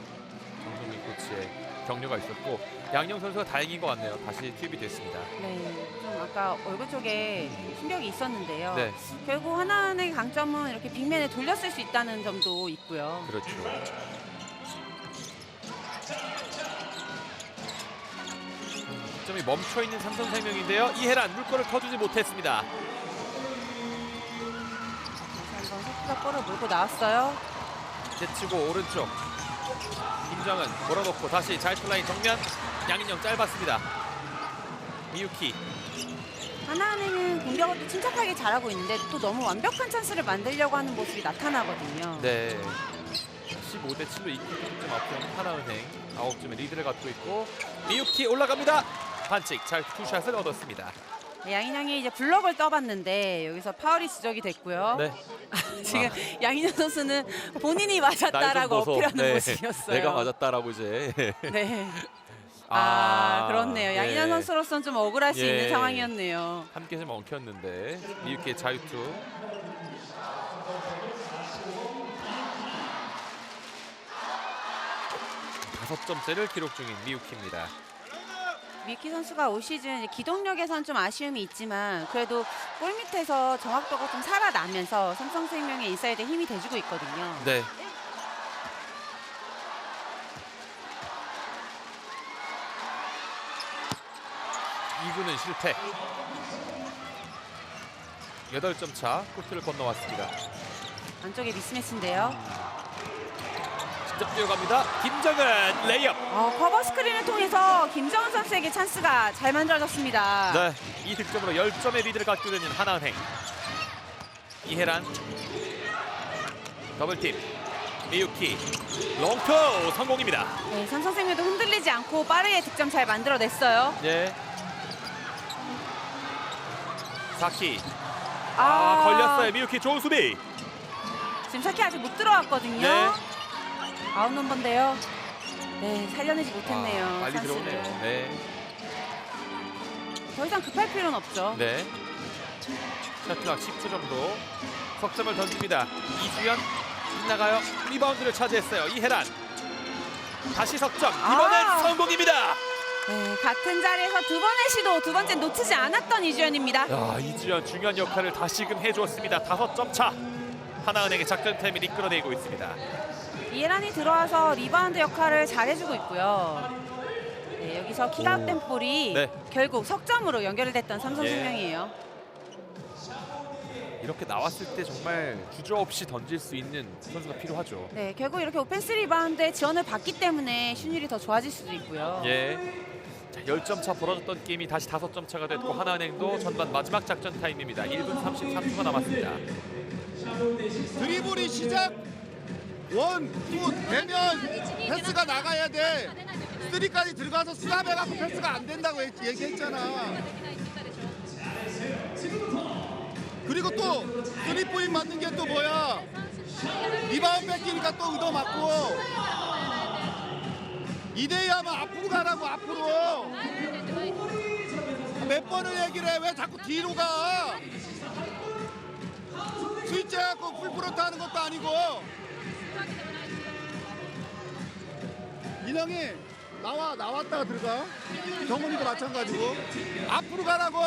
정성민 코치의 격려가 있었고 양영 선수가 다행인 것 같네요. 다시 투입이 됐습니다. 네, 좀 아까 얼굴 쪽에 충격이 있었는데요. 네, 결국 하나은행의 강점은 이렇게 빅맨에 돌렸을 수 있다는 점도 있고요. 그렇죠. 득점이 멈춰 있는 삼성생명인데요. 이해란 물꼬를 터주지 못했습니다. 다시 한번 석구가 볼을 몰고 나왔어요. 제치고 오른쪽 김정은 몰아놓고 다시 자유투라인 정면 양인영 짧았습니다. 미유키 하나은행은 공격을 또 침착하게 잘하고 있는데 또 너무 완벽한 찬스를 만들려고 하는 모습이 나타나거든요. 네 15대 7로 이기고 득점 앞선 하나은행 9점의 리드를 갖고 있고 미유키 올라갑니다. 반칙 잘 투샷을 얻었습니다. 네, 양인영이 이제 블럭을 떠봤는데 여기서 파울이 지적이 됐고요. 네 지금 양인영 선수는 본인이 맞았다라고 어필하는 모습이었어요. 내가 맞았다라고 이제 네. 그렇네요. 네. 양인영 선수로서는 좀 억울할 수 예. 있는 상황이었네요. 함께 좀 엉켰는데 미유키의 자유투 다섯 점째를 기록 중인 미유키입니다. 미키 선수가 올 시즌 이제 기동력에선 좀 아쉬움이 있지만 그래도 골 밑에서 정확도가 좀 살아나면서 삼성생명의 인사이드에 힘이 돼주고 있거든요. 네. 이구는 실패. 8점 차 코트를 건너왔습니다. 안쪽에 미스매치인데요. 직접 뛰어갑니다. 김정은 레이업. 커버 스크린을 통해서 김정은 선수에게 찬스가 잘 만들어졌습니다. 네, 이 득점으로 10점의 리드를 갖게 되는 하나은행. 이해란 더블팀 미유키 롱투 성공입니다. 네, 삼성생명도 흔들리지 않고 빠르게 득점 잘 만들어냈어요. 네. 사키 걸렸어요. 미유키 좋은 수비. 지금 사키 아직 못 들어왔거든요. 네. 아웃 넘버인데요. 네, 살려내지 못했네요. 빨리 찬스를. 들어오네요. 네. 더 이상 급할 필요는 없죠. 네. 샷클락 10초 정도. 석점을 던집니다. 이주연 빗나가요. 리바운드를 차지했어요. 이해란 다시 석점. 이번엔 성공입니다. 네, 같은 자리에서 두 번의 시도, 두 번째 놓치지 않았던 이주연입니다. 야, 이주연 중요한 역할을 다시금 해주었습니다. 5점 차. 하나은행의 작전 타임을 이끌어내고 있습니다. 이해란이 들어와서 리바운드 역할을 잘해주고 있고요. 네, 여기서 킥아웃된 볼이 네. 결국 석점으로 연결됐던 삼성생명이에요. 이렇게 나왔을 때 정말 주저없이 던질 수 있는 선수가 필요하죠. 네, 결국 이렇게 오펜스 리바운드에 지원을 받기 때문에 슛률이 더 좋아질 수도 있고요. 예. 자, 10점 차 벌어졌던 게임이 다시 5점 차가 됐고 하나은행도 전반 마지막 작전 타임입니다. 1분 33초가 남았습니다. 드리블이 시작 1, 2 되면 패스가 나가야 돼. 3까지 들어가서 스탑해갖고 패스가 안 된다고 얘기했잖아. 그리고 또 3포인 맞는 게 또 뭐야? 리바운드 뺏기니까 또 의도 맞고 2대2 하면 앞으로 가라고 앞으로. 몇 번을 얘기를 해. 왜 자꾸 뒤로 가? 스위치 해갖고 풀프런트 하는 것도 아니고. 인형이 나왔다가 들어가. 정훈이도 마찬가지고. 앞으로 가라고.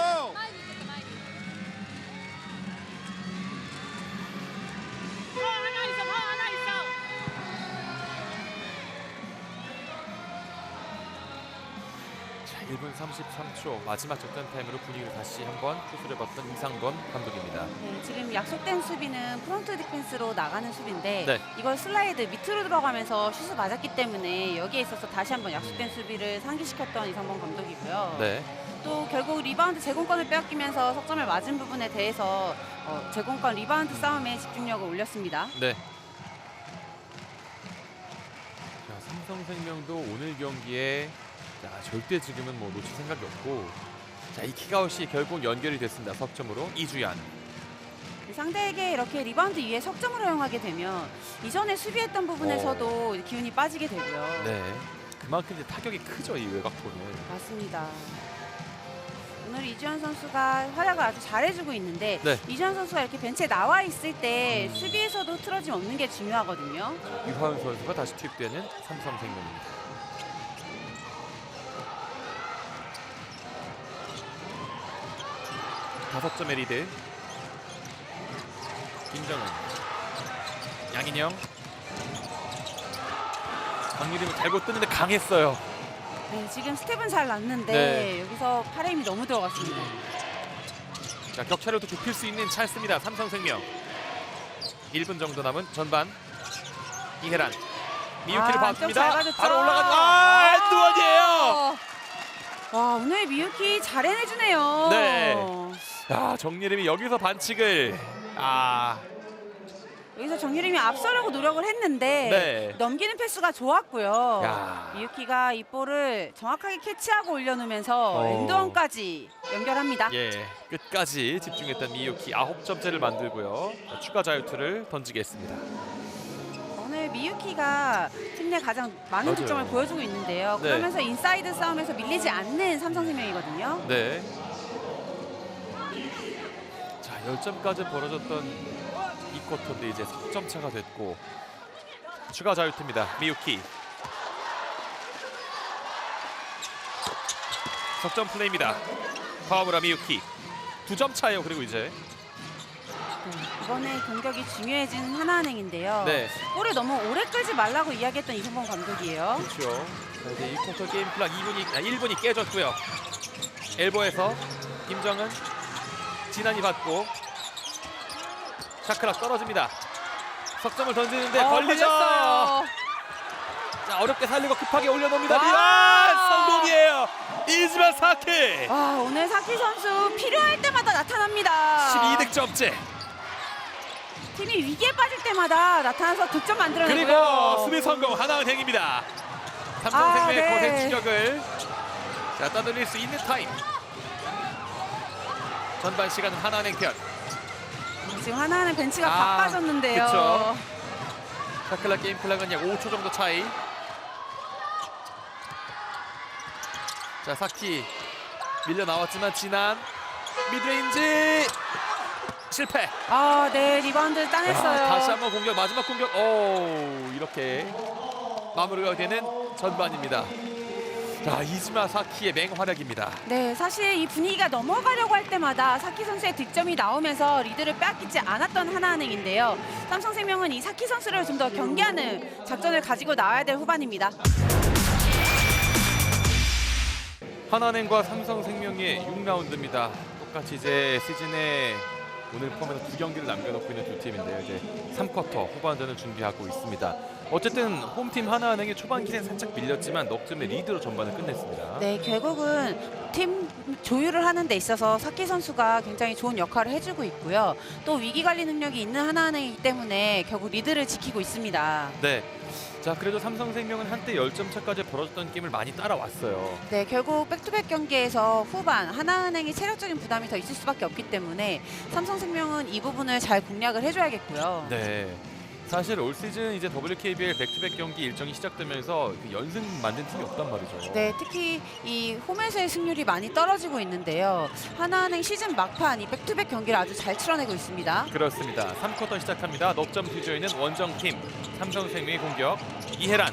자, 1분 33초 마지막 작전 타임으로 분위기를 다시 한번 추스려봤던 이상건 감독입니다. 네, 지금 약속된 수비는 프론트 디펜스로 나가는 수비인데 네. 이걸 슬라이드 밑으로 들어가면서 슛을 맞았기 때문에 여기에 있어서 다시 한번 약속된 수비를 상기시켰던 이상범 감독이고요. 네. 또 결국 리바운드 제공권을 빼앗기면서 석점을 맞은 부분에 대해서 제공권 리바운드 싸움에 집중력을 올렸습니다. 네. 자, 삼성생명도 오늘 경기에 자, 절대 지금은 뭐 놓칠 생각이 없고 자, 이 킥아웃이 결국 연결이 됐습니다. 석점으로 이주연. 상대에게 이렇게 리바운드 이후에 석점을 허용하게 되면 이전에 수비했던 부분에서도 기운이 빠지게 되고요. 네. 그만큼 이제 타격이 크죠, 이 외곽포는. 맞습니다. 오늘 이주연 선수가 활약을 아주 잘해주고 있는데 네. 이주연 선수가 이렇게 벤치에 나와 있을 때 수비에서도 틀어짐 없는 게 중요하거든요. 유하은 선수가 다시 투입되는 삼성생명입니다. 다섯 점의 리드. 김정은, 양인영. 강유림을 잘못 뜨는데 강했어요. 네, 지금 스텝은 잘 났는데 네. 여기서 팔에 힘이 너무 들어갔습니다. 자, 격차를 또 좁힐 수 있는 찬스입니다. 삼성생명. 1분 정도 남은 전반. 이혜란. 미유키를 봤습니다. 잘 맞았죠? 바로 올라가는 안두원이에요. 와, 오늘 미유키 잘 해내주네요. 네. 야, 정예림이 여기서 반칙을 여기서 정유림이 앞서려고 노력을 했는데 네. 넘기는 패스가 좋았고요. 야. 미유키가 이 볼을 정확하게 캐치하고 올려놓으면서 엔드원까지 연결합니다. 예, 끝까지 집중했던 미유키 9점째를 만들고요. 추가 자유투를 던지겠습니다. 오늘 미유키가 팀 내 가장 많은 맞아요. 득점을 보여주고 있는데요. 네. 그러면서 인사이드 싸움에서 밀리지 않는 삼성생명이거든요. 네. 자, 10점까지 벌어졌던 이 쿼터인데 이제 석점 차가 됐고 추가 자유투입니다. 미유키. 석점 플레이입니다. 파워무라 미유키. 2점 차예요. 그리고 이제 이번에 공격이 중요해진 하나은행인데요. 네. 볼을 너무 오래 끌지 말라고 이야기했던 이성범 감독이에요. 그렇죠. 자, 이제 이 쿼터 게임 플랜 1분이 깨졌고요. 엘보에서 김정은 진한이 받고 샤크락 떨어집니다. 석점을 던지는데 걸리죠. 걸렸어요. 자, 어렵게 살리고 급하게 올려놓습니다. 와! 미란 성공이에요. 이즈마 사키. 와, 오늘 사키 선수 필요할 때마다 나타납니다. 12득점째. 팀이 위기에 빠질 때마다 나타나서 득점 만들어내고요. 그리고 수비 성공 하나은행입니다. 삼성생명의 네. 거센 추격을 자, 따돌릴 수 있는 타임. 전반 시간은 하나은행 편. 지금 하나는 벤치가 바빠졌는데요. 그쵸. 샤클락 게임 클락은 약 5초 정도 차이. 자, 사키 밀려 나왔지만 진한 미드레인지 실패. 네, 리바운드 따냈어요. 다시 한번 공격, 마지막 공격. 오, 이렇게 마무리가 되는 전반입니다. 자, 이즈마 사키의 맹활약입니다. 네, 사실 이 분위기가 넘어가려고 할 때마다 사키 선수의 득점이 나오면서 리드를 빼앗기지 않았던 하나은행인데요. 삼성생명은 이 사키 선수를 좀 더 경계하는 작전을 가지고 나와야 될 후반입니다. 하나은행과 삼성생명의 6라운드입니다. 똑같이 이제 시즌에 오늘 포함해서 2경기를 남겨놓고 있는 두 팀인데요. 이제 3쿼터 후반전을 준비하고 있습니다. 어쨌든 홈팀 하나은행이 초반 기세는 살짝 밀렸지만 넉 점의 리드로 전반을 끝냈습니다. 네, 결국은 팀 조율을 하는 데 있어서 사키 선수가 굉장히 좋은 역할을 해주고 있고요. 또 위기 관리 능력이 있는 하나은행이기 때문에 결국 리드를 지키고 있습니다. 네. 자, 그래도 삼성생명은 한때 10점 차까지 벌어졌던 게임을 많이 따라왔어요. 네, 결국 백투백 경기에서 후반 하나은행이 체력적인 부담이 더 있을 수밖에 없기 때문에 삼성생명은 이 부분을 잘 공략을 해줘야겠고요. 네. 사실 올 시즌 이제 WKBL 백투백 경기 일정이 시작되면서 그 연승 만든 팀이 없단 말이죠. 네, 특히 이 홈에서의 승률이 많이 떨어지고 있는데요. 하나은행 시즌 막판 이 백투백 경기를 아주 잘 치러내고 있습니다. 그렇습니다. 3쿼터 시작합니다. 넉점 뒤져 있는 원정팀 삼성생명의 공격. 이해란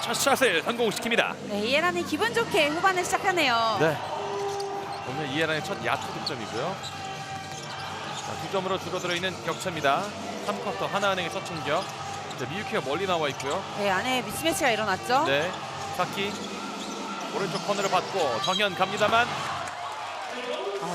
첫 샷을 성공시킵니다. 네, 이해란이 기분 좋게 후반을 시작하네요. 네. 오늘 이해란의 첫 야투 득점이고요. 자, 2점으로 줄어들어 있는 격차입니다. 3쿼터 하나은행의 첫 공격. 미유키가 멀리 나와 있고요. 네, 안에 미스매치가 일어났죠. 네, 사키 오른쪽 코너를 받고 정현 갑니다만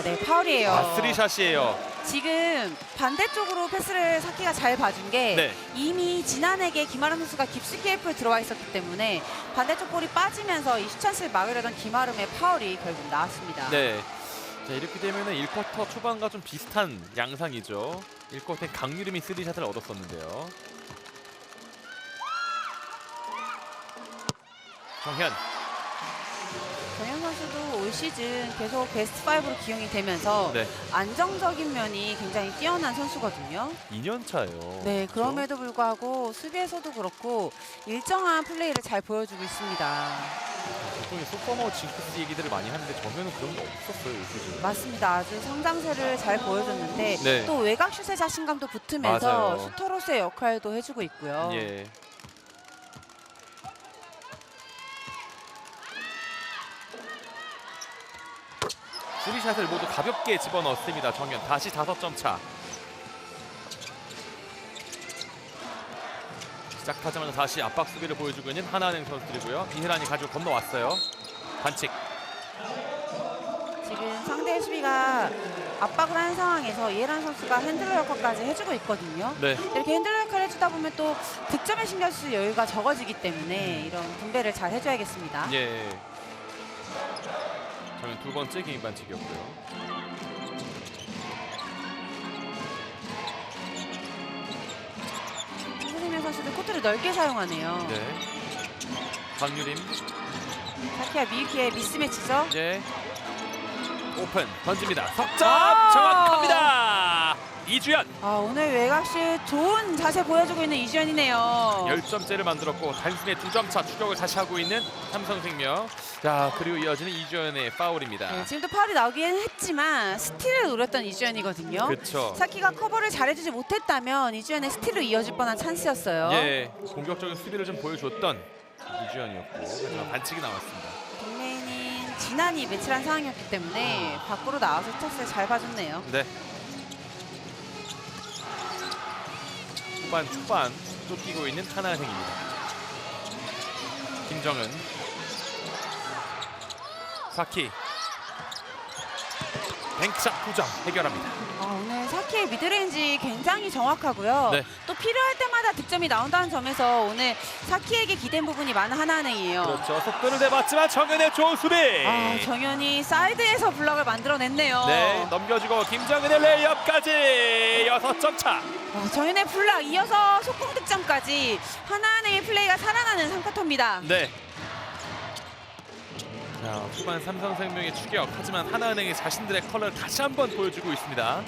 네, 파울이에요. 스리샷이에요. 지금 반대쪽으로 패스를 사키가 잘 봐준 게 네. 이미 진한에게 김아름 선수가 깊숙이 F에 들어와 있었기 때문에 반대쪽 볼이 빠지면서 이 슈찬스를 막으려던 김아름의 파울이 결국 나왔습니다. 네. 자, 이렇게 되면은 1쿼터 초반과 좀 비슷한 양상이죠. 1쿼터에 강유림이 3샷을 얻었었는데요. 정현. 정현 선수도 올 시즌 계속 베스트 5로 기용이 되면서 네. 안정적인 면이 굉장히 뛰어난 선수거든요. 2년 차예요. 네, 그럼에도 불구하고 수비에서도 그렇고 일정한 플레이를 잘 보여주고 있습니다. 보통 소포머 징크스 얘기들을 많이 하는데 정현은 그런 거 없었어요, 올 시즌. 맞습니다. 아주 성장세를 잘 보여줬는데 네. 또 외곽 슛의 자신감도 붙으면서 맞아요. 슈터로서의 역할도 해주고 있고요. 예. 스리샷을 모두 가볍게 집어넣습니다. 정현 다시 5점 차. 시작하자마자 다시 압박 수비를 보여주고 있는 하나은행 선수들이고요. 이혜란이 가지고 건너왔어요. 반칙. 지금 상대의 수비가 압박을 하는 상황에서 이해란 선수가 핸들러 역할까지 해주고 있거든요. 네. 이렇게 핸들러 역할을 해주다 보면 또 득점에 신경 쓸 여유가 적어지기 때문에 이런 분배를 잘 해줘야겠습니다. 예. 정현 두 번째 개인 반칙이었고요. 삼성생명 선수들 코트를 넓게 사용하네요. 네. 강유림. 사키와 미유키의 미스매치죠. 예. 오픈 던집니다. 석점 아! 정확합니다. 이주연 오늘 외곽슛 좋은 자세 보여주고 있는 이주연이네요. 10점째를 만들었고 단숨에 2점 차 추격을 다시 하고 있는 삼성생명. 자, 그리고 이어지는 이주연의 파울입니다. 네, 지금도 파울이 나오긴 했지만 스틸을 노렸던 이주연이거든요. 그렇죠. 사키가 커버를 잘해주지 못했다면 이주연의 스틸로 이어질 뻔한 찬스였어요. 예, 공격적인 수비를 좀 보여줬던 이주연이었고 하지만 반칙이 나왔습니다. 빅맨인 진한이 매치란 상황이었기 때문에 밖으로 나와서 슈터스를 잘 봐줬네요. 네. 후반 초반 쫓기고 있는 하나은행입니다. 김정은, 사키, 뱅크샷 9점 해결합니다. 오늘 사키의 미드레인지 굉장히 정확하고요. 네. 또 필요할 때마다 득점이 나온다는 점에서 오늘 사키에게 기댄 부분이 많은 하나은행이에요. 그렇죠. 속도를 내봤지만 정은의 좋은 수비. 정현이 사이드에서 블락을 만들어냈네요. 네, 넘겨주고 김정은의 레이업까지 6점 차. 정현의 블락 이어서 속공 득점까지 하나은행의 플레이가 살아나는 3쿼터입니다. 네. 자, 후반 삼성생명의 추격. 하지만 하나은행이 자신들의 컬러를 다시 한번 보여주고 있습니다.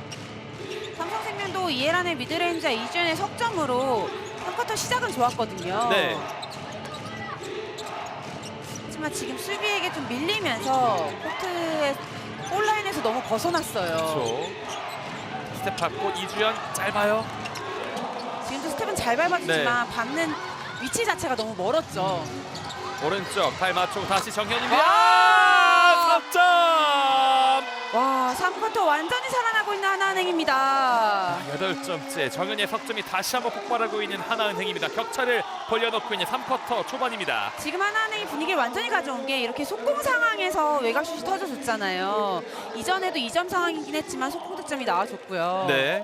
삼성생명도 이해란의 미드레인지와 이주연의 석점으로 3쿼터 시작은 좋았거든요. 네. 하지만 지금 수비에게 좀 밀리면서 코트의 골라인에서 너무 벗어났어요. 그렇죠. 스텝 밟고 이주연 짧아요. 지금도 스텝은 잘 밟아주지만 밟는 위치 자체가 너무 멀었죠. 오른쪽 발 맞추고 다시 정현입니다. 와! 3점. 와, 3쿼터 완전히 살아나고 있는 하나은행입니다. 8점째 정현의 석점이 다시 한번 폭발하고 있는 하나은행입니다. 격차를 벌려놓고 있는 3쿼터 초반입니다. 지금 하나은행이 분위기를 완전히 가져온 게 이렇게 속공 상황에서 외곽슛이 터져줬잖아요. 이전에도 2점 상황이긴 했지만 속공 득점이 나와줬고요. 네.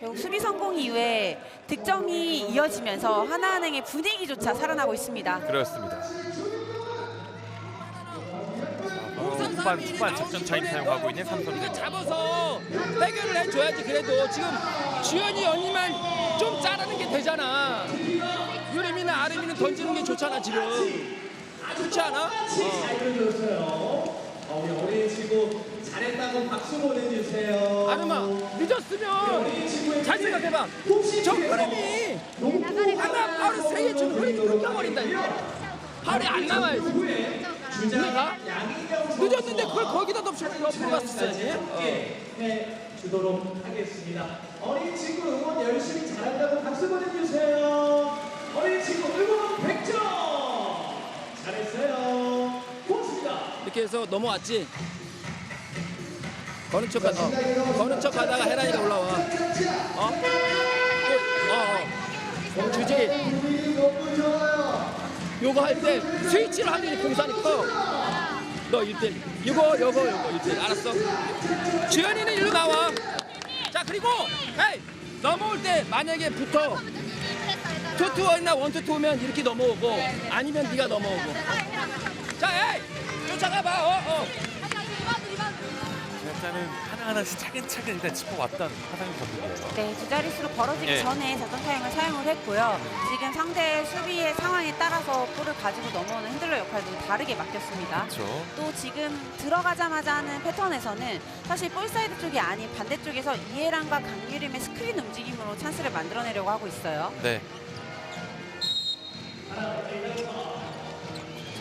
결국 수비 성공 이후에 득점이 이어지면서 하나은행의 분위기조차 살아나고 있습니다. 그렇습니다. 후반 작전 타임 사용하고 있는 삼성생명. 잡아서 해결을 해줘야지. 그래도 지금 주현이 언니만 좀 자르는 게 되잖아. 유림이나 아름이는 던지는 게 좋잖아 지금. 그렇지 않아? 우리 어린 친구 잘했다고 박수 보내주세요. 아름아 늦었으면 잘 생각해봐. 저 흐름이 하나 바로 세게 주는 흐름이 끊겨버린다니까. 발이 안 나와야지. 내가 늦었는데 그걸 거기다 옆으로 갔었어야지. 해주도록 하겠습니다. 어린 친구 응원 열심히 잘한다고 박수 보내주세요. 어린 친구 응원 100점. 잘했어요. 고맙습니다. 이렇게 해서 넘어왔지. 거는 척하다가 혜란이가 올라와. 주지. 요거 할 때 스위치를 하더니 공산이 커. 너 1대1. 요거 1대1. 알았어. 주현이는 일로 나와. 자 그리고 헤이 넘어올 때 만약에 붙어. 투투원이나 원투투 오면 이렇게 넘어오고 아니면 네가 넘어오고. 자 헤이 쫓아가봐. 일단은 하나하나씩 차근차근 일단 짚어왔던 하상현 감독이에요. 네, 두 자릿수로 벌어지기 예. 전에 작전 타임을 사용을 했고요. 지금 상대 수비의 상황에 따라서 볼을 가지고 넘어오는 핸들러 역할도 다르게 맡겼습니다. 그렇죠. 또 지금 들어가자마자 하는 패턴에서는 사실 볼사이드 쪽이 아닌 반대쪽에서 이해란과 강유림의 스크린 움직임으로 찬스를 만들어내려고 하고 있어요. 네.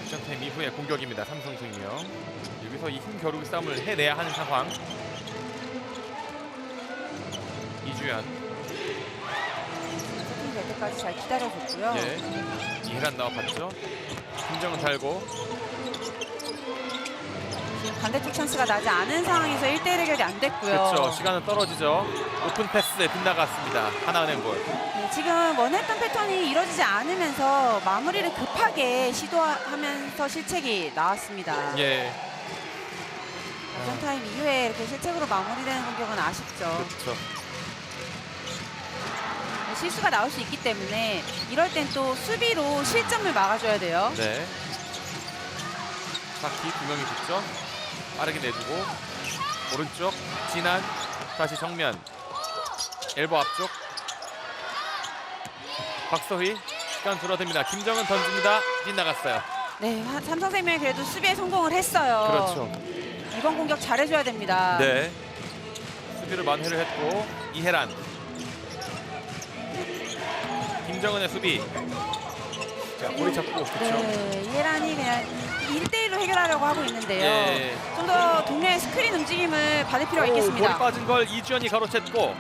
작전 타임 이후의 공격입니다. 삼성생명. 여기서 이 힘겨루기 싸움을 해내야 하는 상황. 이주연. 세팅이 될 때까지 잘 기다려줬고요. 예. 이해란 나와봤죠. 김정은 달고. 지금 반대쪽 찬스가 나지 않은 상황에서 1대1 해결이 안 됐고요. 그렇죠. 시간은 떨어지죠. 오픈 패스 빗나갔습니다. 하나은행 볼. 네, 지금 원했던 패턴이 이루어지지 않으면서 마무리를 급하게 시도하면서 실책이 나왔습니다. 예. 작전 타임 이후에 이렇게 실책으로 마무리되는 공격은 아쉽죠. 그렇죠. 실수가 나올 수 있기 때문에 이럴 땐 또 수비로 실점을 막아줘야 돼요. 네. 바퀴 2명이 붙죠. 빠르게 내주고 오른쪽 진한 다시 정면 엘보 앞쪽 박서희 시간 줄어듭니다. 김정은 던집니다. 빗나갔어요. 네, 삼성생명이 그래도 수비에 성공을 했어요. 그렇죠. 이번 공격 잘해줘야 됩니다. 네. 수비를 만회를 했고 이해란 김정은의 수비. 자, 머리 잡고 그렇죠. 네, 이해란이 그냥 1대1로 해결하려고 하고 있는데요. 예. 좀 더 동료의 스크린 움직임을 받을 필요가 머리 있겠습니다. 빠진 걸 이주연이 가로챘고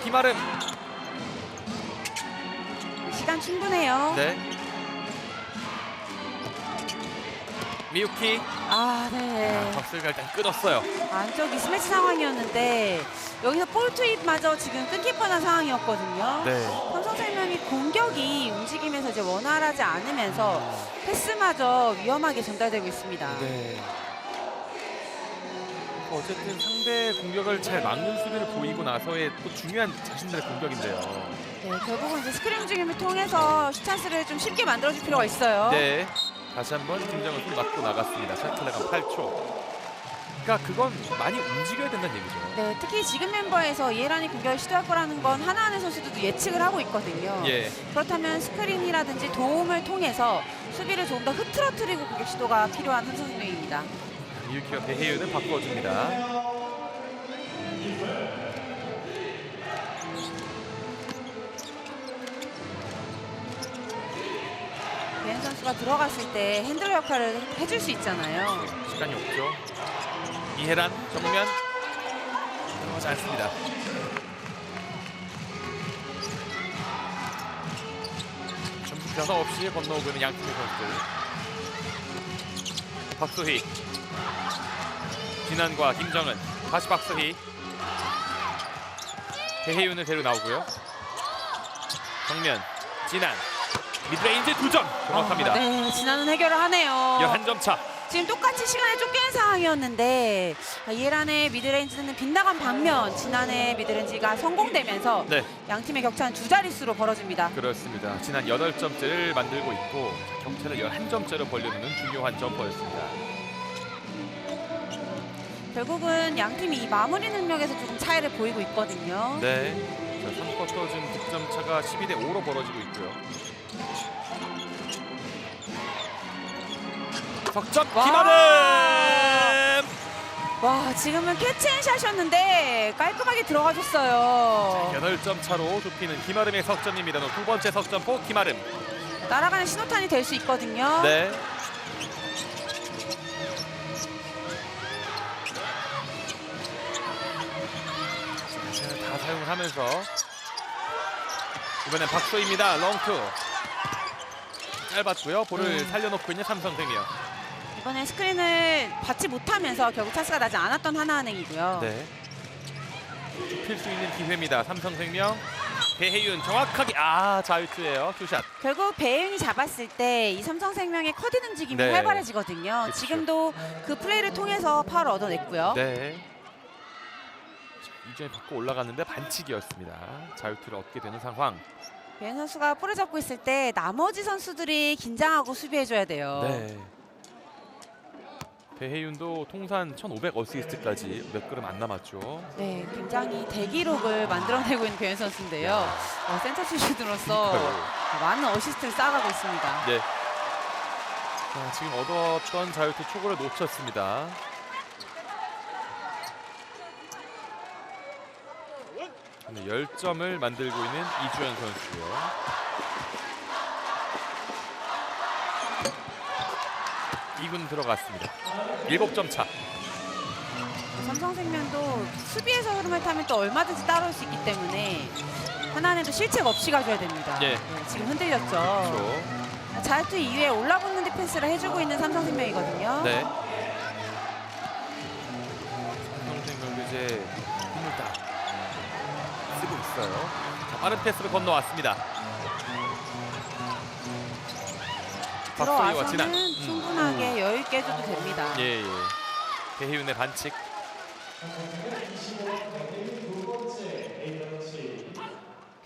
김아름. 시간 충분해요. 네. 미유키 아, 네. 박슬가 일단 끊었어요. 안쪽 미스매치 상황이었는데 여기서 볼 투입마저 지금 끊길 뻔한 상황이었거든요. 네. 삼성생명이 공격이 움직이면서 이제 원활하지 않으면서 패스마저 위험하게 전달되고 있습니다. 네. 어쨌든 상대 공격을 잘 막는 수비를 보이고 나서의 또 중요한 자신들의 공격인데요. 네, 결국은 이제 스크린 움직임을 통해서 슈찬스를 좀 쉽게 만들어줄 필요가 있어요. 네. 다시 한번 김정은 손 맞고 나갔습니다. 샤클레가 8초. 그러니까 그건 많이 움직여야 된다는 얘기죠. 네, 특히 지금 멤버에서 이해란이 공격을 시도할 거라는 건 하나하나 선수들도 예측을 하고 있거든요. 예. 그렇다면 스크린이라든지 도움을 통해서 수비를 조금 더 흐트러뜨리고 공격 시도가 필요한 삼성생명입니다. 미유키와 배혜윤은 바꿔줍니다. 배현 선수가 들어갔을 때 핸들러 역할을 해줄 수 있잖아요. 시간이 없죠. 이해란 정면 들어가지 않습니다. 변화 없이 건너오고 있는 양팀의 선수들. 박소희, 진한과 김정은, 다시 박소희. 배혜윤을 데리고 나오고요. 정면, 진한. 미드레인지 2점 정확합니다. 네, 진한은 해결을 하네요. 11점 차. 지금 똑같이 시간에 쫓기는 상황이었는데 이해란의 미드레인지는 빗나간 반면 진한의 미드레인지가 성공되면서 네, 양팀의 격차는 2자릿수로 벌어집니다. 그렇습니다. 지난 8점째를 만들고 있고 격차를 11점째로 벌려놓는 중요한 점퍼였습니다. 결국은 양팀이 이 마무리 능력에서 조금 차이를 보이고 있거든요. 네, 3쿼터 지금 득점 차가 12대 5로 벌어지고 있고요. 석점 와. 김아름. 와, 지금은 캐치앤샷이었는데 깔끔하게 들어가줬어요. 8점 차로 좁히는 김아름의 석점입니다. 두 번째 석점포 김아름. 날아가는 신호탄이 될 수 있거든요. 네. 다 사용을 하면서 이번엔 박소희입니다. 롱투 짧았고요. 볼을 살려놓고 있는 삼성생명. 이번에 스크린을 받지 못하면서 결국 찬스가 나지 않았던 하나은행이고요. 네. 좁힐 수 있는 기회입니다. 삼성생명. 배혜윤 정확하게 자유투예요. 투샷. 결국 배윤이 잡았을 때 이 삼성생명의 커딩 움직임이 네. 활발해지거든요. 그쵸. 지금도 그 플레이를 통해서 파울을 얻어냈고요. 네. 이전에 받고 올라갔는데 반칙이었습니다. 자유투를 얻게 되는 상황. 배윤 선수가 볼을 잡고 있을 때 나머지 선수들이 긴장하고 수비해줘야 돼요. 네. 배혜윤도 통산 1,500 어시스트까지 몇 걸음 안 남았죠. 네, 굉장히 대기록을 만들어내고 있는 배윤 선수인데요. 센터 출신으로서 많은 어시스트를 쌓아가고 있습니다. 네. 자, 지금 얻었던 자유투 초구를 놓쳤습니다. 네, 10점을 만들고 있는 이주연 선수고요. 2군 들어갔습니다. 7점 차. 삼성생명도 수비에서 흐름을 타면 또 얼마든지 따라올 수 있기 때문에 하나은행도 실책 없이 가줘야 됩니다. 예. 네, 지금 흔들렸죠. 그렇죠. 자유투 이후에 올라붙는 디펜스를 해주고 있는 삼성생명이거든요. 네. 삼성생명도 이제 힘을 다 쓰고 있어요. 자, 빠른 패스를 건너왔습니다. 박소희와 진한. 들어와서는 충분하게 여유 있게 해줘도 됩니다. 예. 배혜윤의 반칙.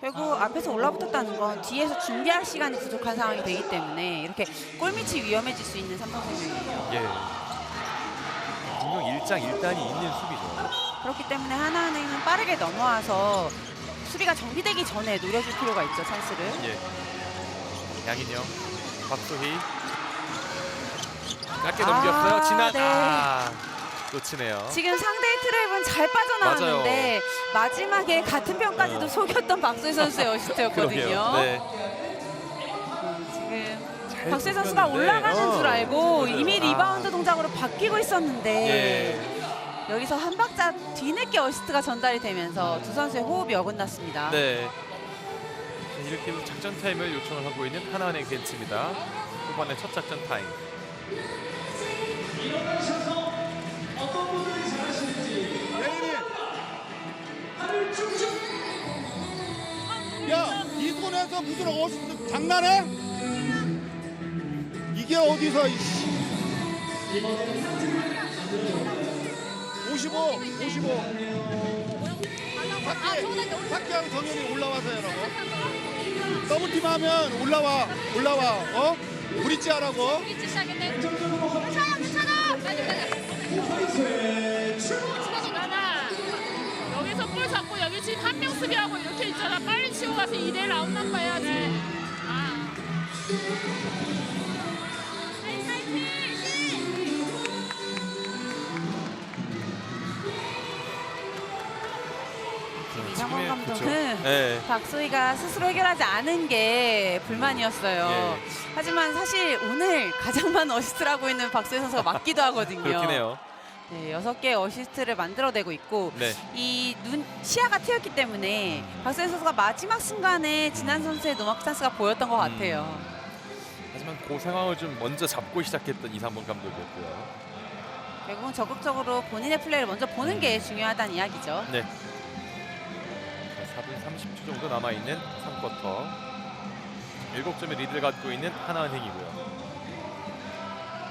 결국 앞에서 올라붙었다는 건 뒤에서 준비할 시간이 부족한 상황이 되기 때문에 이렇게 골밑이 위험해질 수 있는 삼성생명이에요. 예. 분명 일장일단이 있는 수비죠. 그렇기 때문에 하나은행은 빠르게 넘어와서 수비가 정비되기 전에 노려줄 필요가 있죠, 찬스를. 예. 양인영, 박소희. 짧게 넘겼어요. 진한. 네. 놓치네요. 지금 상대의 트랩은 잘 빠져나왔는데 마지막에 같은 편까지도 속였던 박소희 선수의 어시스트였거든요. 그러게요. 네. 지금 박소희 선수가 올라가는 줄 알고 이미 리바운드 동작으로 바뀌고 있었는데 예. 여기서 한 박자 뒤늦게 어시스트가 전달이 되면서 두 선수의 호흡이 어긋났습니다. 네. 이렇게 해서 작전 타임을 요청을 하고 있는 하나은행 벤치입니다. 후반의 첫 작전 타임. 일어나셔서 어떤 분들이 잘하시는지 하늘 쭉쭉 야, 이 손에서 무슨 어시스트 장난해? 이게 어디서 55. 학교하고 정현이 올라와서 해라고. 더블팀하면 올라와. 브릿지 하라고. 여기서 볼 잡고 여기 지금 한 명 수비하고 이렇게 있잖아. 빨리 치고 가서 2대1 아웃넘버 해야지. 이상원 감독은 그쵸. 네. 박소희가 스스로 해결하지 않은 게 불만이었어요. 예. 하지만 사실 오늘 가장 많은 어시스트를 하고 있는 박소희 선수가 맞기도 하거든요. 그렇긴 해요. 네, 6개의 어시스트를 만들어내고 있고 네. 이 시야가 트였기 때문에 박소희 선수가 마지막 순간에 진한 선수의 노마크 찬스가 보였던 것 같아요. 하지만 그 상황을 좀 먼저 잡고 시작했던 이상범 감독이었고요. 결국은 적극적으로 본인의 플레이를 먼저 보는 게 중요하다는 이야기죠. 네. 4분 30초 정도 남아있는 3쿼터. 7점의 리드를 갖고 있는 하나은행이고요.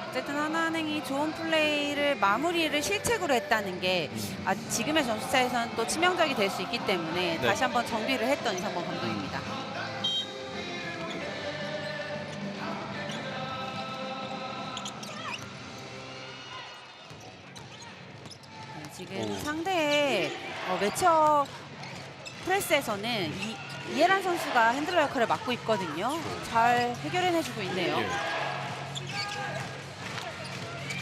어쨌든 하나은행이 좋은 플레이를 마무리를 실책으로 했다는 게 지금의 점수차에서는 또 치명적이 될 수 있기 때문에 네. 다시 한번 정비를 했던 이상범 감독입니다. 네, 지금 상대의 매치업 프레스에서는 이해란 선수가 핸들러 역할을 맡고 있거든요. 잘 해결해내주고 있네요. 예.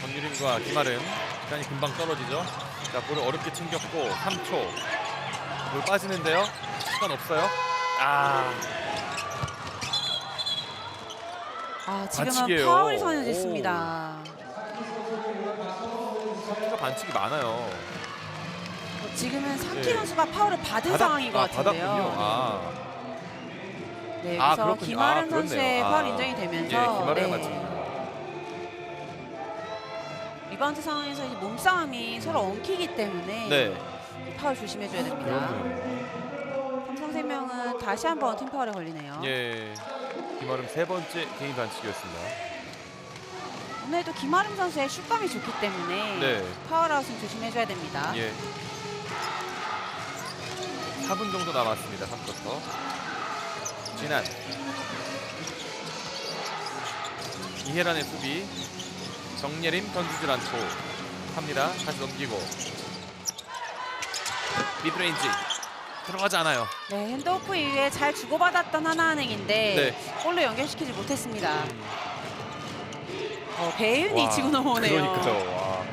전유림과 김아름 시간이 금방 떨어지죠. 자, 볼을 어렵게 챙겼고 3초. 볼 빠지는데요. 시간 없어요. 지금은 반칙이에요. 파울이 선언됐습니다. 사키가 반칙이 많아요. 지금은 사키 예. 선수가 파울을 받은 상황인 것 같은데요. 받았군요. 네, 그래서 그렇군요. 김아름 그렇네요. 선수의 파울 인정이 되면서 예, 김아름의 반칙입니다. 리바운드 상황에서 이제 몸싸움이 서로 엉키기 때문에 네. 파울 조심해줘야 됩니다. 그렇네요. 삼성생명은 다시 한번 팀 파울에 걸리네요. 예. 김아름 3번째 개인 반칙이었습니다. 오늘도 김아름 선수의 슛감이 좋기 때문에 네. 파울아웃은 조심해줘야 됩니다. 예. 4분 정도 남았습니다. 3쿼터. 진한. 이혜란의 수비. 정예림 던지질 않고 합니다. 다시 넘기고. 미드레인지. 들어가지 않아요. 네, 핸드오프 이후에 잘 주고받았던 하나은행인데 네. 골로 연결시키지 못했습니다. 배윤이 치고 넘어오네요. 그러니까요. 와.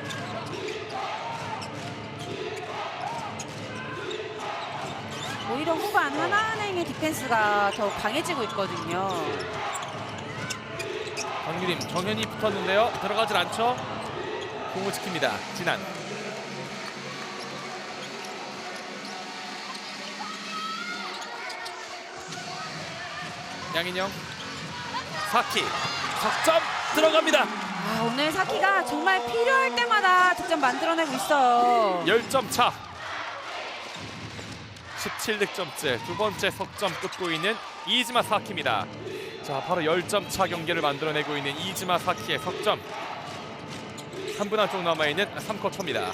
오히려 후반 하나은행의 디펜스가 더 강해지고 있거든요. 강유림 정현이 붙었는데요. 들어가질 않죠. 공을 지킵니다. 진한. 양인영. 사키. 석점 들어갑니다. 오늘 사키가 정말 필요할 때마다 득점 만들어내고 있어요. 10점 차. 17득점째 두 번째 석점 뜯고 있는 이즈마 사키입니다. 자, 바로 10점 차 경기를 만들어내고 있는 이즈마 사키의 석점. 3분 안쪽 남아있는 3쿼터입니다.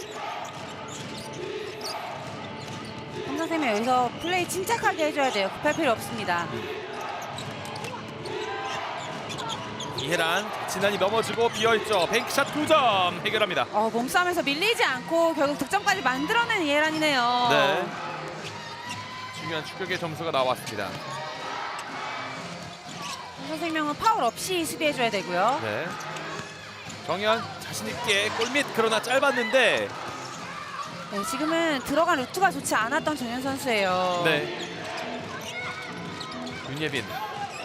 삼성생명 여기서 플레이 침착하게 해줘야 돼요. 급할 필요 없습니다. 이혜란, 진한이 넘어지고 비어있죠. 뱅크샷 2점 해결합니다. 몸싸움에서 밀리지 않고 결국 득점까지 만들어낸 이해란이네요. 네. 중요한 추격의 점수가 나왔습니다. 삼성생명은 파울 없이 수비해줘야 되고요. 네. 정현 자신있게 골밑 그러나 짧았는데 네, 지금은 들어간 루트가 좋지 않았던 정현 선수예요. 네. 윤예빈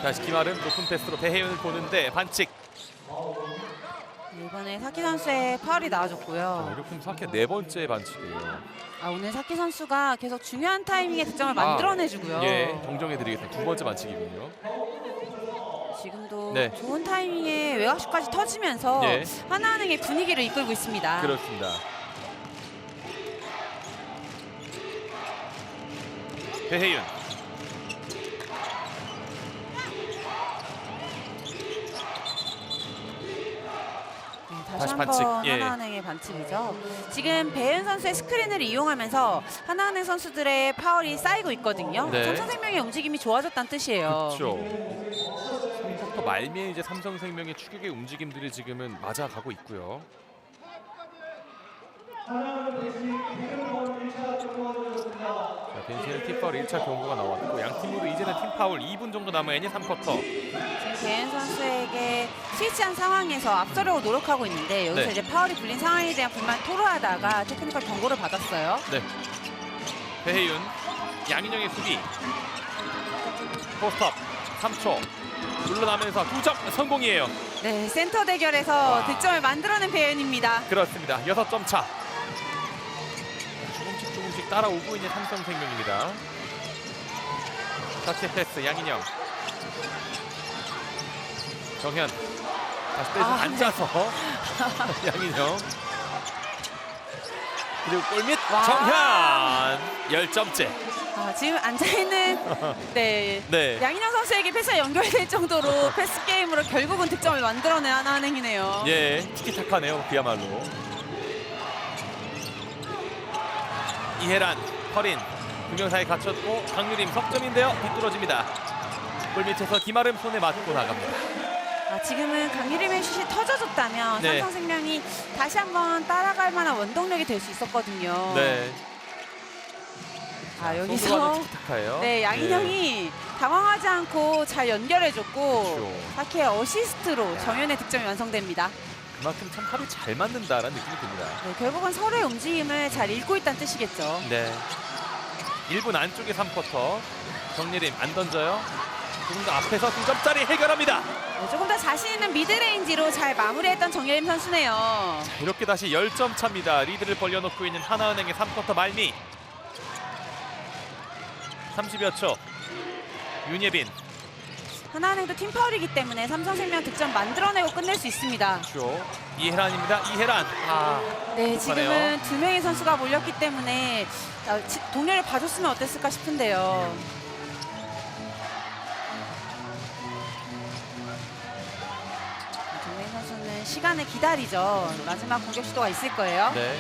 다시 김아름 높은 패스로 배혜윤을 보는데 반칙. 네, 이번에 사키 선수의 파울이 나와줬고요. 이렇게 사키 4번째 반칙이에요. 오늘 사키 선수가 계속 중요한 타이밍에 득점을 만들어내주고요. 예, 정정해드리겠습니다. 2번째 반칙이군요. 지금도 네. 좋은 타이밍에 외곽슛까지 터지면서 예. 하나은행의 분위기를 이끌고 있습니다. 그렇습니다. 배혜윤. 다시 다시 한번 반칙. 예. 하나은행의 반칙이죠. 지금 배은 선수의 스크린을 이용하면서 하나은행 선수들의 파울이 쌓이고 있거든요. 네. 삼성생명의 움직임이 좋아졌다는 뜻이에요. 그렇죠. 3쿼터 말미에 이제 삼성생명의 추격의 움직임들이 지금은 맞아가고 있고요. 자, 벤시는 팀파울 1차 경고가 나왔고 양팀 모두 이제는 팀파울 2분 정도 남아있는 3쿼터. 지금 배은 선수에게 스위치한 상황에서 앞서려고 노력하고 있는데 여기서 네. 이제 파울이 불린 상황에 대한 불만 토로하다가 테크니컬 경고를 받았어요. 네. 배혜윤, 양인영의 수비. 포스트업 3초. 물러나면서 2점 성공이에요. 네, 센터 대결에서 와. 득점을 만들어낸 배은입니다. 그렇습니다. 6점 차. 조금씩 따라오고 있는 삼성생명입니다. 자체 패스 양인영. 정현 다시 빼서 앉아서 양인영 그리고 골밑 와. 정현 10점째. 지금 앉아있는 네, 네. 양인영 선수에게 패스가 연결될 정도로 패스 게임으로 결국은 득점을 만들어낸 하나은행이네요. 예, 티키타카네요 그야말로. 이혜란, 허린 두 명 사이 갇혔고 강유림 석점인데요. 빗뚫어집니다. 골밑에서 김아름 손에 맞고 나갑니다. 지금은 강유림의 슛이 터져줬다면 네. 삼성생명이 다시 한번 따라갈 만한 원동력이 될 수 있었거든요. 네. 여기서 티키타카예요. 네, 양인영이 당황하지 않고 잘 연결해줬고 그렇죠. 사키의 어시스트로 정현의 득점이 완성됩니다. 그만큼 참 합이 잘 맞는다라는 느낌이 듭니다. 네, 결국은 서로의 움직임을 잘 읽고 있다는 뜻이겠죠. 네. 1분 안쪽에 3쿼터. 정예림 안 던져요. 조금 더 앞에서 2점짜리 해결합니다. 네, 조금 더 자신 있는 미드레인지로 잘 마무리했던 정예림 선수네요. 이렇게 다시 10점 차입니다. 리드를 벌려놓고 있는 하나은행의 3쿼터 말미. 30여 초. 윤예빈. 하나은행도 팀 파울이기 때문에 삼성생명 득점 만들어내고 끝낼 수 있습니다. 그렇죠. 이혜란입니다. 이혜란. 네, 급하네요. 지금은 두 명의 선수가 몰렸기 때문에 동료를 봐줬으면 어땠을까 싶은데요. 정민 선수는 시간을 기다리죠. 마지막 공격 시도가 있을 거예요. 네.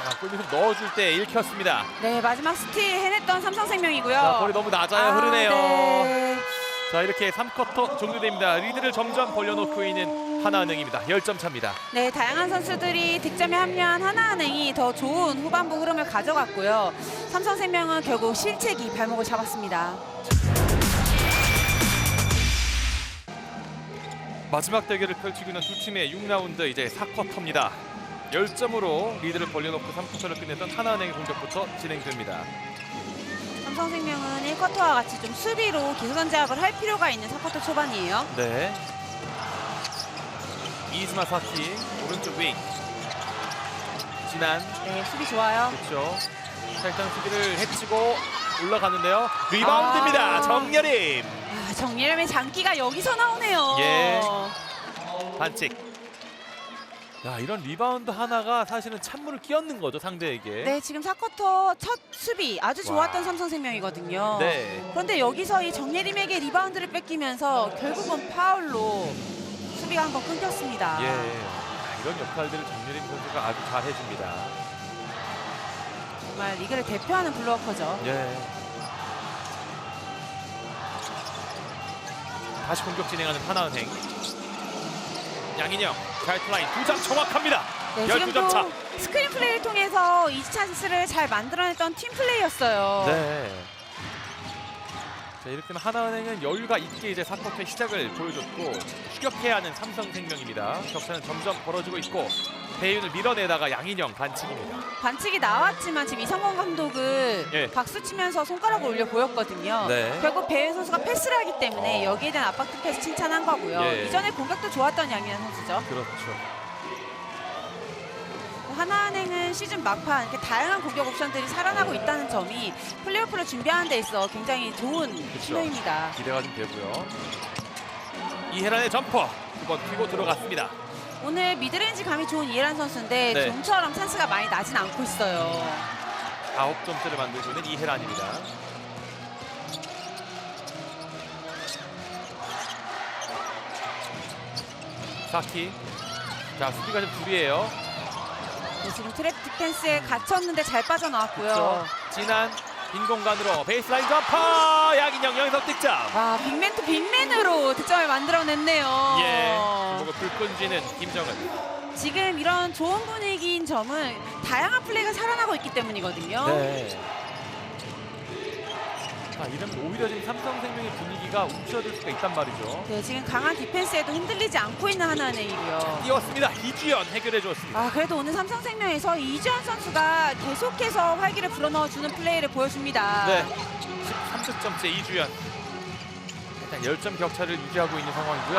자, 골밑을 넣어줄 때 읽혔습니다. 네, 마지막 스틸 해냈던 삼성생명이고요. 자, 볼이 너무 낮아요. 흐르네요. 네. 자, 이렇게 3쿼터 종료됩니다. 리드를 점점 벌려놓고 있는 하나은행입니다. 10점 차입니다. 네, 다양한 선수들이 득점에 합류한 하나은행이 더 좋은 후반부 흐름을 가져갔고요. 삼성생명은 결국 실책이 발목을 잡았습니다. 마지막 대결을 펼치고 있는 두 팀의 6라운드 이제 4쿼터입니다. 10점으로 리드를 벌려놓고 3쿼터를 끝냈던 하나은행의 공격부터 진행됩니다. 삼성생명은 1쿼터와 같이 좀 수비로 기소전 제압을 할 필요가 있는 4쿼터 초반이에요. 네. 이즈마 사키 오른쪽 윙. 진한. 네, 수비 좋아요. 그렇죠. 자, 일단 수비를 해치고 올라가는데요. 리바운드입니다. 정예림. 정예림의 장기가 여기서 나오네요. 예. 반칙. 야, 이런 리바운드 하나가 사실은 찬물을 끼얹는 거죠, 상대에게. 네, 지금 4쿼터 첫 수비 아주 좋았던 와. 삼성생명이거든요. 네. 그런데 여기서 이 정예림에게 리바운드를 뺏기면서 결국은 파울로 수비가 한번 끊겼습니다. 예. 이런 역할들을 정예림 선수가 아주 잘 해줍니다. 정말 리그를 대표하는 블로워커죠. 예. 다시 공격 진행하는 하나은행. 양인영 가이드라인 2점 정확합니다. 네, 12점 차. 지금도 스크린 플레이를 통해서 이지 찬스를 잘 만들어냈던 팀 플레이였어요. 네. 자, 이렇게 하면 하나은행은 여유가 있게 이제 4쿼터의 시작을 보여줬고 추격해야 하는 삼성생명입니다. 격차는 점점 벌어지고 있고 배윤을 밀어내다가 양인영 반칙입니다. 반칙이 나왔지만 지금 이상권 감독은 예. 박수 치면서 손가락을 올려 보였거든요. 네. 결국 배윤 선수가 패스를 하기 때문에 여기에 대한 압박 패스 칭찬한 거고요. 예. 이전에 공격도 좋았던 양인영 선수죠. 그렇죠. 하나은행은 시즌 막판 이렇게 다양한 공격 옵션들이 살아나고 있다는 점이 플레이오프를 준비하는 데 있어 굉장히 좋은 신호입니다. 기대가 좀 되고요. 이혜란의 점퍼 2번 튀고 들어갔습니다. 오늘 미드레인지 감이 좋은 이혜란 선수인데 네. 좀처럼 찬스가 많이 나진 않고 있어요. 9점째를 만들고 있는 이혜란입니다. 사키. 자, 수비가 좀 불이에요. 네, 지금 트랩 디펜스에 갇혔는데 잘 빠져나왔고요. 그렇죠. 진한 빈 공간으로 베이스라인 점퍼. 양인영 연속 득점. 와, 빅맨 투 빅맨으로 득점을 만들어냈네요. 예. 주먹을 불끈 쥐는 김정은. 지금 이런 좋은 분위기인 점은 다양한 플레이가 살아나고 있기 때문이거든요. 네. 자, 이러면 오히려 지금 삼성생명의 분위기가 움츠러들 수가 있단 말이죠. 네, 지금 강한 디펜스에도 흔들리지 않고 있는 하나은행이고요. 띄웠습니다. 이주연 해결해 주었습니다. 그래도 오늘 삼성생명에서 이주연 선수가 계속해서 활기를 불어넣어주는 플레이를 보여줍니다. 네. 13득점째 이주연. 일단 10점 격차를 유지하고 있는 상황이고요.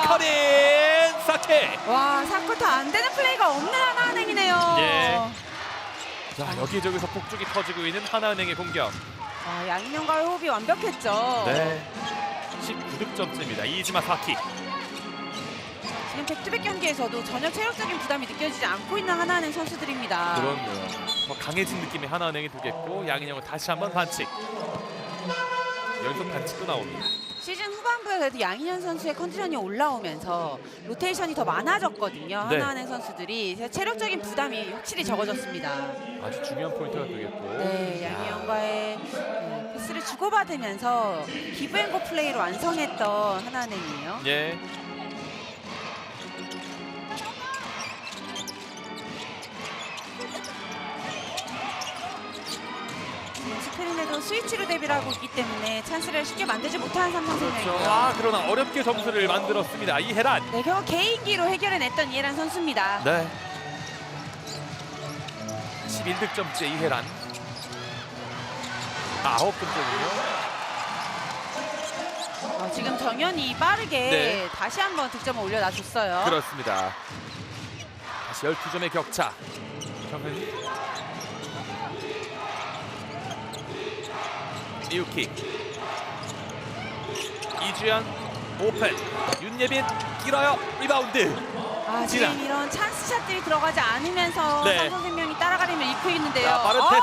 커린 사케. 와, 4쿼터 안 되는 플레이가 없는 하나은행이네요. 예. 자, 여기저기서 폭죽이 터지고 있는 하나은행의 공격. 양인영과의 호흡이 완벽했죠. 네. 19득점째입니다. 이즈마 사키. 지금 백투백 경기에서도 전혀 체력적인 부담이 느껴지지 않고 있는 하나은행 선수들입니다. 그렇네요. 더 강해진 느낌의 하나은행이 되겠고 양인영은 다시 한번 반칙. 연속 반칙도 나옵니다. 시즌 후반부에 그래도 양인현 선수의 컨디션이 올라오면서 로테이션이 더 많아졌거든요. 네. 하나은행 선수들이 그래서 체력적인 부담이 확실히 적어졌습니다. 아주 중요한 포인트가 되겠고. 네, 양희영과의 패스를 주고받으면서 기브앤고 플레이로 완성했던 하나은행이에요. 예. 스크린에도 스위치로 대비를 하고 있기 때문에 찬스를 쉽게 만들지 못하는 삼성생명이고요. 그렇죠. 그러나 어렵게 점수를 만들었습니다. 이혜란. 네, 결국 개인기로 해결해냈던 이해란 선수입니다. 네. 11득점째 이혜란. 9득점이요. 지금 정현이 빠르게 네. 다시 한번 득점을 올려놔줬어요. 그렇습니다. 다시 12점의 격차. 정현이. 이우킥. 이주연 오펜. 윤예빈 길어요. 리바운드. 지금 지나. 이런 찬스샷들이 들어가지 않으면서 네. 삼성생명이 따라가림을 잃고 있는데요. 자, 빠른 패스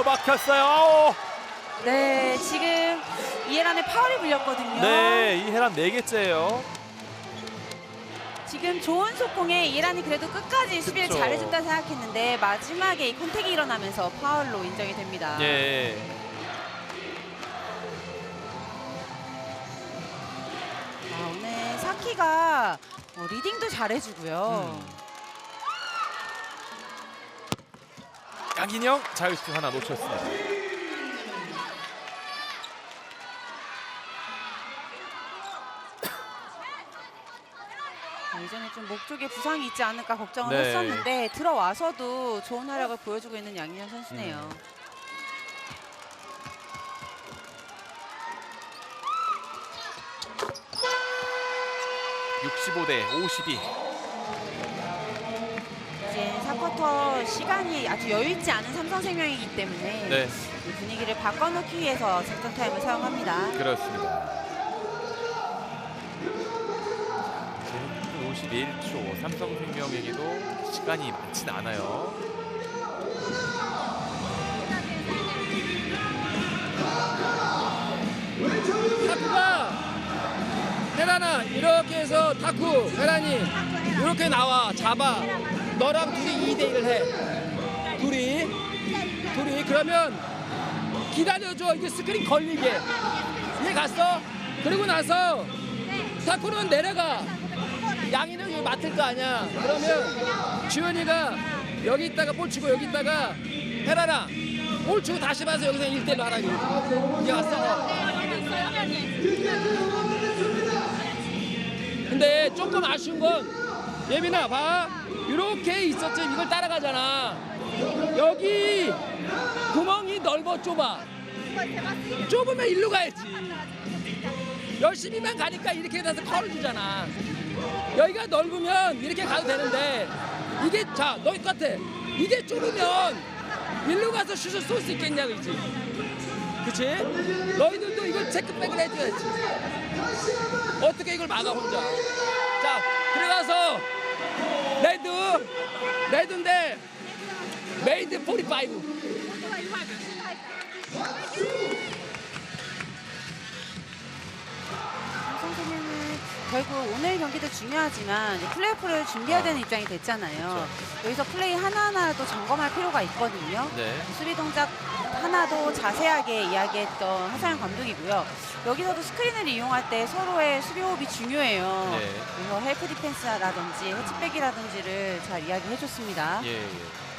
막혔어요. 네, 지금 이해란의 파울이 불렸거든요. 네, 이혜란 4개째예요. 지금 좋은 속공에 이해란이 그래도 끝까지 수비를 그쵸. 잘해줬다 생각했는데 마지막에 이 컨택이 일어나면서 파울로 인정이 됩니다. 예. 오늘 사키가 리딩도 잘해주고요. 양인영 자유슈팅 하나 놓쳤습니다. 예전에 좀 목 쪽에 부상이 있지 않을까 걱정을 네. 했었는데 들어와서도 좋은 활약을 보여주고 있는 양인영 선수네요. 65대 52. 이제 4쿼터 시간이 아주 여유있지 않은 삼성생명이기 때문에 네, 이 분위기를 바꿔놓기 위해서 작전 타임을 사용합니다. 그렇습니다. 이제 51초. 삼성생명에게도 시간이 많진 않아요. 타쿠가 헤라나 이렇게 해서 타쿠 헤란이 이렇게 나와 잡아 너랑 둘이 2대1을 해 둘이 그러면 기다려줘 이게 스크린 걸리게 이해 갔어? 그리고 나서 타쿠는 내려가 양이는 여기 맡을 거 아니야 그러면 주현이가 여기 있다가 볼 치고 여기 있다가 헤라나 볼 치고 다시 봐서 여기서 1대1로 하라고 이해 갔어? 근데 조금 아쉬운 건 예빈아 봐 이렇게 있었지 이걸 따라가잖아 여기 구멍이 넓어 좁으면 일로 가야지 열심히만 가니까 이렇게 돼서 컬을 주잖아 여기가 넓으면 이렇게 가도 되는데 이게 자 너희 똑같아 이게 좁으면 일로 가서 슛을 쏠 수 있겠냐 그치? 그치? 너희들도 이걸 체크백을 해줘야지 어떻게 이걸 막아 혼자 자 들어가서 레드인데 메이드 45 삼성생명은 결국 오늘 경기도 중요하지만 이제 플레이오프를 준비해야 되는 입장이 됐잖아요. 여기서 플레이 하나하나도 점검할 필요가 있거든요. 네. 수비 동작 하나도 자세하게 이야기했던 하사영 감독이고요. 여기서도 스크린을 이용할 때 서로의 수비 호흡이 중요해요. 네. 그래서 헬프 디펜스라든지 해치백이라든지를 잘 이야기해줬습니다. 예.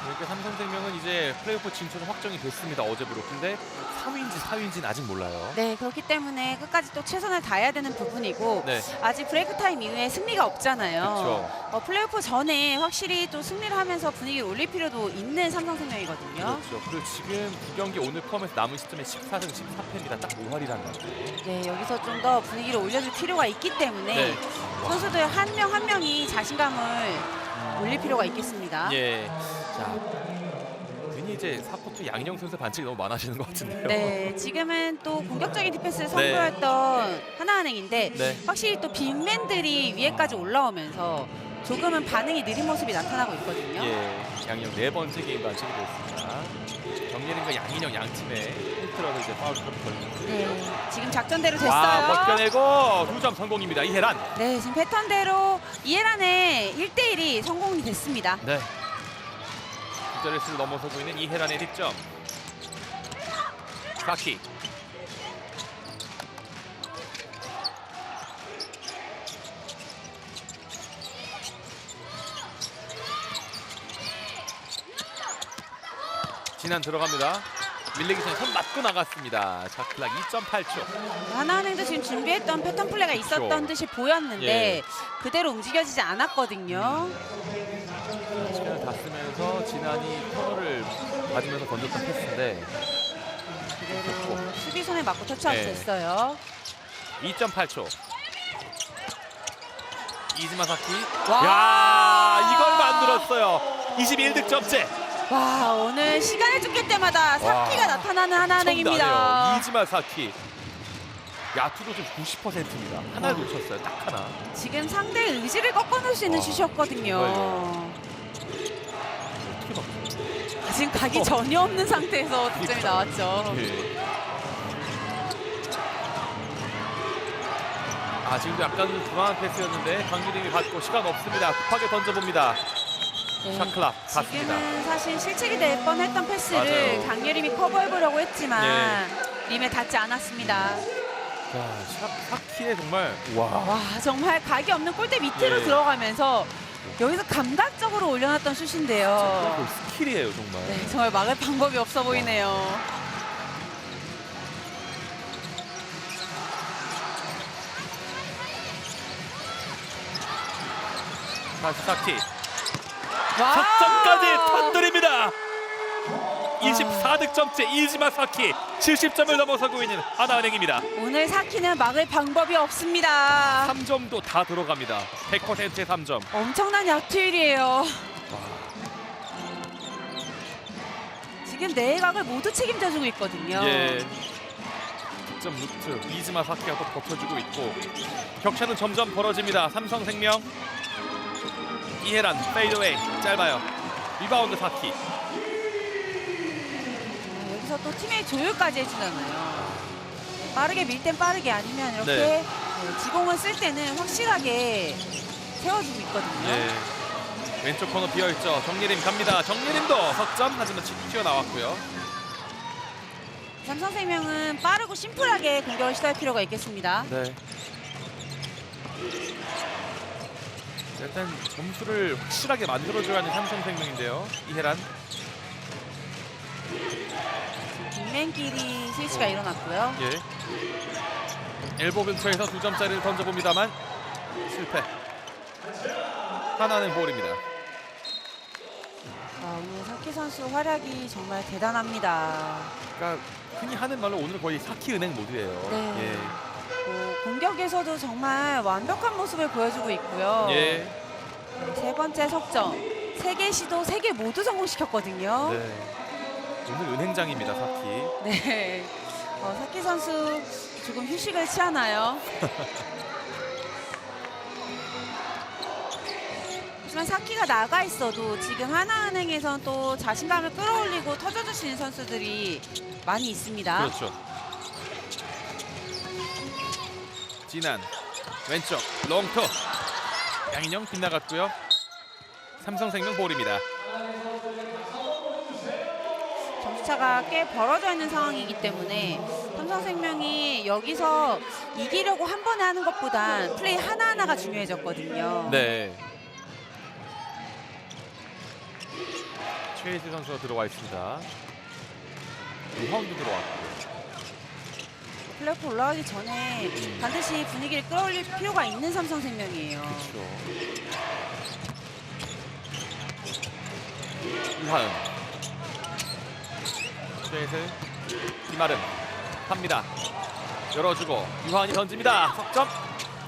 그러니까 삼성생명은 이제 플레이오프 진출은 확정이 됐습니다. 어제부로. 근데 3위인지 4위인지는 아직 몰라요. 네, 그렇기 때문에 끝까지 또 최선을 다해야 되는 부분이고 네. 아직 브레이크 타임 이후에 승리가 없잖아요. 그렇죠. 플레이오프 전에 확실히 또 승리를 하면서 분위기를 올릴 필요도 있는 삼성생명이거든요. 그렇죠. 그리고 지금 2경기 오늘 포함해서 남은 시점에 14승 14패입니다. 딱 5할이라는 거죠. 네, 여기서 좀 더 분위기를 올려줄 필요가 있기 때문에 네. 선수들 한 명 한 명이 자신감을 올릴 필요가 있겠습니다. 예. 자, 괜히 이제 4쿼터 양인영 선수 반칙이 너무 많아지는 것 같은데요. 네, 지금은 또 공격적인 디펜스를 선보였던 하나은행인데 네. 확실히 또 빅맨들이 위에까지 올라오면서 조금은 반응이 느린 모습이 나타나고 있거든요. 예, 양인영 4번째 게임 반칙이 되었습니다. 정예림과 양인영 양 팀의 팬트라도 이제 파울 컵이 걸립니다. 네, 지금 작전대로 됐어요. 와, 벗겨내고 2점 성공입니다. 이혜란. 네, 지금 패턴대로 이해란의 1대1이 성공이 됐습니다. 네. 득점수를 넘어서고 있는 이혜란의 득점. 사키. 진한 들어갑니다. 밀리기 전에 손 맞고 나갔습니다. 샤클락 2.8초. 하나은행도 지금 준비했던 패턴 플레이가 있었던 그렇죠. 듯이 보였는데 예. 그대로 움직여지지 않았거든요. 시간을 다 쓰면서 진한이 코너를 받으면서 던졌던 패스인데 그대로 수비손에 맞고 터치아웃 네. 됐어요. 2.8초. 이즈마 사키. 와! 야, 이걸 만들었어요. 21득점째. 와, 오늘 시간을 쫓길 때마다 사키가 와. 나타나는 하나은행입니다. 엄청나네요. 이즈마 사키. 야투도 지금 90%입니다. 하나를 놓쳤어요. 딱 하나. 지금 상대의 의지를 꺾어놓을 수 있는 와, 슛이었거든요. 어떻게 막 지금 각이 전혀 없는 상태에서 득점이 나왔죠. 예. 아, 지금도 약간 불안한 패스였는데 강유림이 받고 시간 없습니다. 급하게 던져봅니다. 네. 샤클락 갔습니다. 지금은 사실 실책이 될 뻔했던 패스를 맞아요. 강예림이 커버해보려고 했지만 림에 닿지 않았습니다. 자, 사키의 정말 와. 와, 정말 각이 없는 골대 밑으로 네. 들어가면서 여기서 감각적으로 올려놨던 슛인데요. 거의 스킬이에요, 정말. 네, 정말 막을 방법이 없어 보이네요. 다시 사키. 와! 석점까지 터뜨립니다. 24득점째 이즈마 사키 70점을 넘어서고 있는 하나은행입니다. 오늘 사키는 막을 방법이 없습니다. 3점도 다 들어갑니다. 100%의 3점. 엄청난 약투율이에요. 지금 네 각을 모두 책임져주고 있거든요. 예. 득점 루트 이즈마 사키가 또 버텨주고 있고 격차는 점점 벌어집니다. 삼성생명 이혜란 페이드웨이 짧아요. 리바운드 사키. 여기서 또 팀의 조율까지 해주잖아요. 빠르게 밀 땐 빠르게 아니면 이렇게 네. 지공을 쓸 때는 확실하게 세워주고 있거든요. 예. 왼쪽 코너 비어있죠. 정예림 갑니다. 정예림도 석점 하지만 튀어나왔고요. 삼성생명은 빠르고 심플하게 공격을 시도할 필요가 있겠습니다. 네. 일단 점수를 확실하게 만들어줘야 하는 삼성생명인데요. 이혜란. 빅맨끼리 스위치가 일어났고요. 예. 엘보 근처에서 2점짜리를 던져봅니다만 실패. 하나는 볼입니다. 오늘 사키 선수 활약이 정말 대단합니다. 그러니까 흔히 하는 말로 오늘 거의 사키은행 모드예요. 네. 공격에서도 정말 완벽한 모습을 보여주고 있고요. 예. 세 번째 석점. 3개 시도 3개 모두 성공시켰거든요. 네. 오늘 은행장입니다, 사키. 네. 사키 선수 조금 휴식을 취하나요? 하지만 사키가 나가 있어도 지금 하나은행에선 또 자신감을 끌어올리고 터져줄 수 있는 선수들이 많이 있습니다. 그렇죠. 진한 왼쪽 롱토 양인영 빗나갔고요. 삼성생명 볼입니다. 점수차가 꽤 벌어져 있는 상황이기 때문에 삼성생명이 여기서 이기려고 한 번에 하는 것보단 플레이 하나하나가 중요해졌거든요. 네. 최혜지 선수가 들어와 있습니다. 유하운도 들어왔고. 플레이오프 올라가기 전에 반드시 분위기를 끌어올릴 필요가 있는 삼성생명이에요. 그렇죠. 유하은. 최혜슬. 김아름. 합니다. 열어주고 유하은이 던집니다. 석점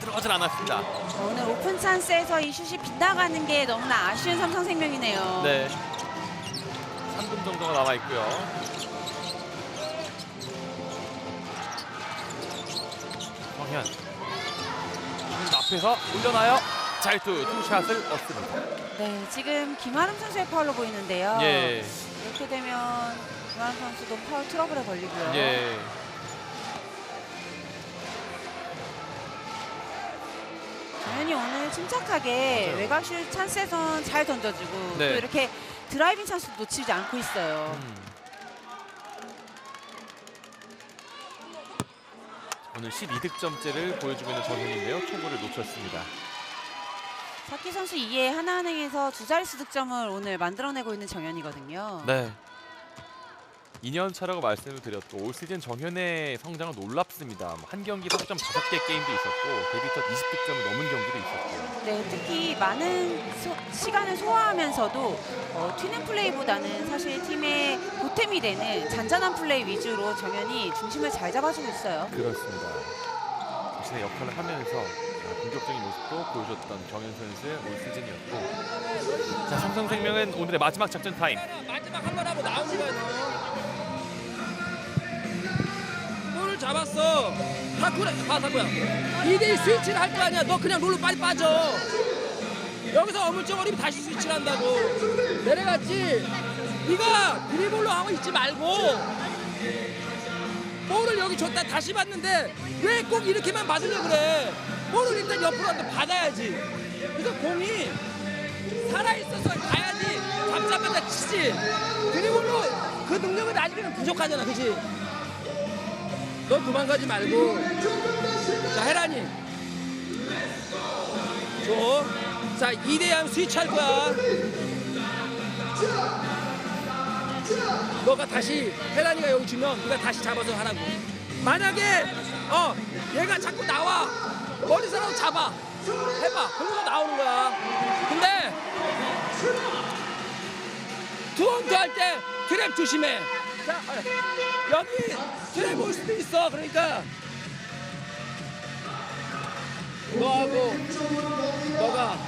들어가진 않았습니다. 오늘 오픈 찬스에서 이 슛이 빗나가는 게 너무나 아쉬운 삼성생명이네요. 네. 3분 정도가 남아 있고요. 정현 앞에서 올려놔요. 자유투 투샷을 얻습니다. 네, 지금 김아름 선수의 파울로 보이는데요. 예, 이렇게 되면 김아름 선수도 파울 트러블에 걸리고요. 예. 정현이 오늘 침착하게 맞아요. 외곽슛 찬스에선 잘 던져주고 네. 또 이렇게 드라이빙 찬스 놓치지 않고 있어요. 오늘 12득점째를 보여주고 있는 정현인데요. 초구를 놓쳤습니다. 사키 선수 이에 하나은행에서 두 자릿수 득점을 오늘 만들어내고 있는 정현이거든요. 네. 2년 차라고 말씀을 드렸고 올 시즌 정현의 성장은 놀랍습니다. 한 경기 석점 5개 게임도 있었고 데뷔 첫 20득점을 넘은 경기도 있었고요. 네, 특히 많은 시간을 소화하면서도 튀는 플레이보다는 사실 팀의 보탬이 되는 잔잔한 플레이 위주로 정현이 중심을 잘 잡아주고 있어요. 그렇습니다. 자신의 역할을 하면서 공격적인 모습도 보여줬던 정현 선수의 올 시즌이었고, 자, 삼성생명은 오늘의 마지막 작전 타임. 마지막 한 번 하고 나오는 거야. 너. 볼을 잡았어. 타쿠야. 2대1 스위치를 할 거 아니야. 너 그냥 롤로 빨리 빠져. 여기서 어물쩍어리면 다시 스위치를 한다고. 내려갔지. 네가 드리블로 하고 있지 말고 볼을 여기 줬다 다시 받는데 왜 꼭 이렇게만 받으려 그래. 볼을 일단 옆으로 한번 받아야지. 그래서 공이 살아있어서 가야지. 잡자마자 치지. 드리블로 그 능력은 아직은 부족하잖아. 그치? 너 도망가지 말고. 자, 혜란이 줘. 자, 2대0 스위치 할 거야. 너가 다시 혜란이가 여기 주면 네가 다시 잡아서 하라고. 만약에 얘가 자꾸 나와. 머리서라도 잡아. 해봐. 그러고 나오는 거야. 근데 투원투 할 때 트랩 조심해. 자, 여기 트랩 올 수도 있어. 그러니까 너하고 너가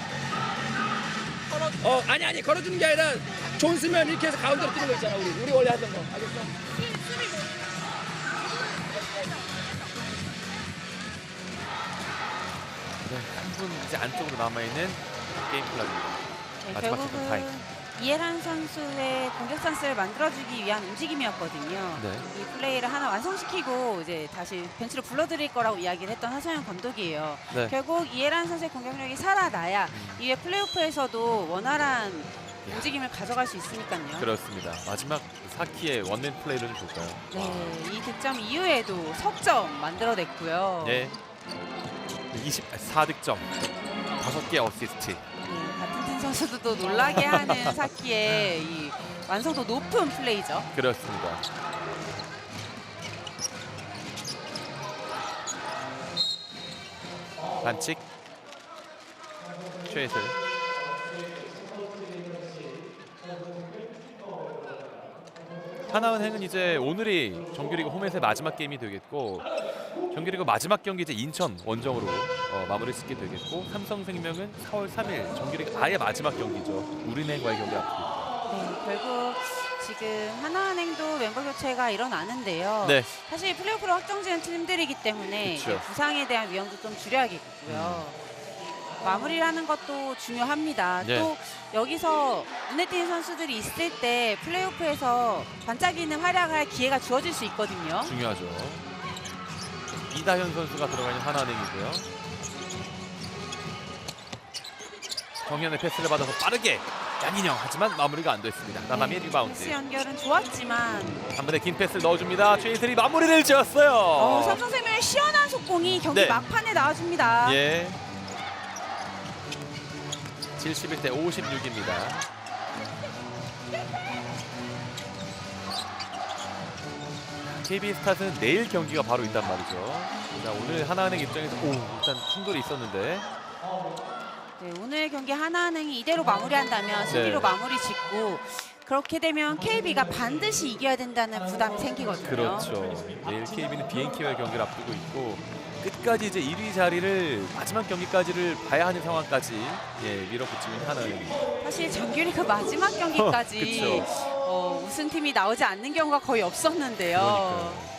아니 걸어주는 게 아니라 존 쓰면 이렇게 해서 가운데로 뛰는 거 있잖아. 우리 원래 하던 거. 알겠어? 네, 3분 이제 안쪽으로 남아있는 게임 클락입니다. 네, 마지막 작전 타임. 결국은 이해란 선수의 공격 찬스를 만들어주기 위한 움직임이었거든요. 네. 이 플레이를 하나 완성시키고 이제 다시 벤치로 불러드릴 거라고 이야기를 했던 하성현 감독이에요. 네. 결국 이해란 선수의 공격력이 살아나야 이후에 플레이오프에서도 원활한 움직임을 가져갈 수 있으니까요. 그렇습니다. 마지막 사키의 원맨 플레이를 좀 볼까요? 네, 이 득점 이후에도 석점 만들어냈고요. 네. 24득점, 5개 어시스트. 네, 같은 팀 선수도 놀라게 하는 사키의 이 완성도 높은 플레이죠. 그렇습니다. 반칙. 최슬. 하나은행은 이제 오늘이 정규리그 홈에서의 마지막 게임이 되겠고, 정규리그 마지막 경기 이제 인천 원정으로 마무리 짓게 되겠고, 삼성생명은 4월 3일 정규리그 아예 마지막 경기죠. 우리은행과의 경기 앞두고. 네, 결국 지금 하나은행도 멤버 교체가 일어나는데요. 네, 사실 플레이오프로 확정지은 팀들이기 때문에 그쵸. 이제 부상에 대한 위험도 좀 줄여야겠고요. 마무리를 하는 것도 중요합니다. 네. 또 여기서 눈에 띄는 선수들이 있을 때 플레이오프에서 반짝이는 활약을 할 기회가 주어질 수 있거든요. 중요하죠. 이다현 선수가 들어가는 하나은행이고요. 정현의 패스를 받아서 빠르게 양인영, 하지만 마무리가 안 됐습니다. 나남이의 리바운드. 패스 연결은 좋았지만 한 번에 긴 패스를 넣어줍니다. 최인슬이 마무리를 지었어요. 삼성생명의 시원한 속공이 경기 네. 막판에 나와줍니다. 예. 71대 56입니다. KB스타트는 내일 경기가 바로 있단 말이죠. 자, 오늘 하나은행 입장에서 일단 충돌이 있었는데, 네, 오늘 경기 하나은행이 이대로 마무리한다면 승리로 네. 마무리 짓고 그렇게 되면 KB가 반드시 이겨야 된다는 부담이 생기거든요. 그렇죠. 내일 KB는 BNK와의 경기를 앞두고 있고 끝까지 이제 1위 자리를 마지막 경기까지를 봐야 하는 상황까지 밀어붙이고 있는 하나은행. 사실 정규리그 마지막 경기까지 그쵸. 우승팀이 나오지 않는 경우가 거의 없었는데요. 그러니까요.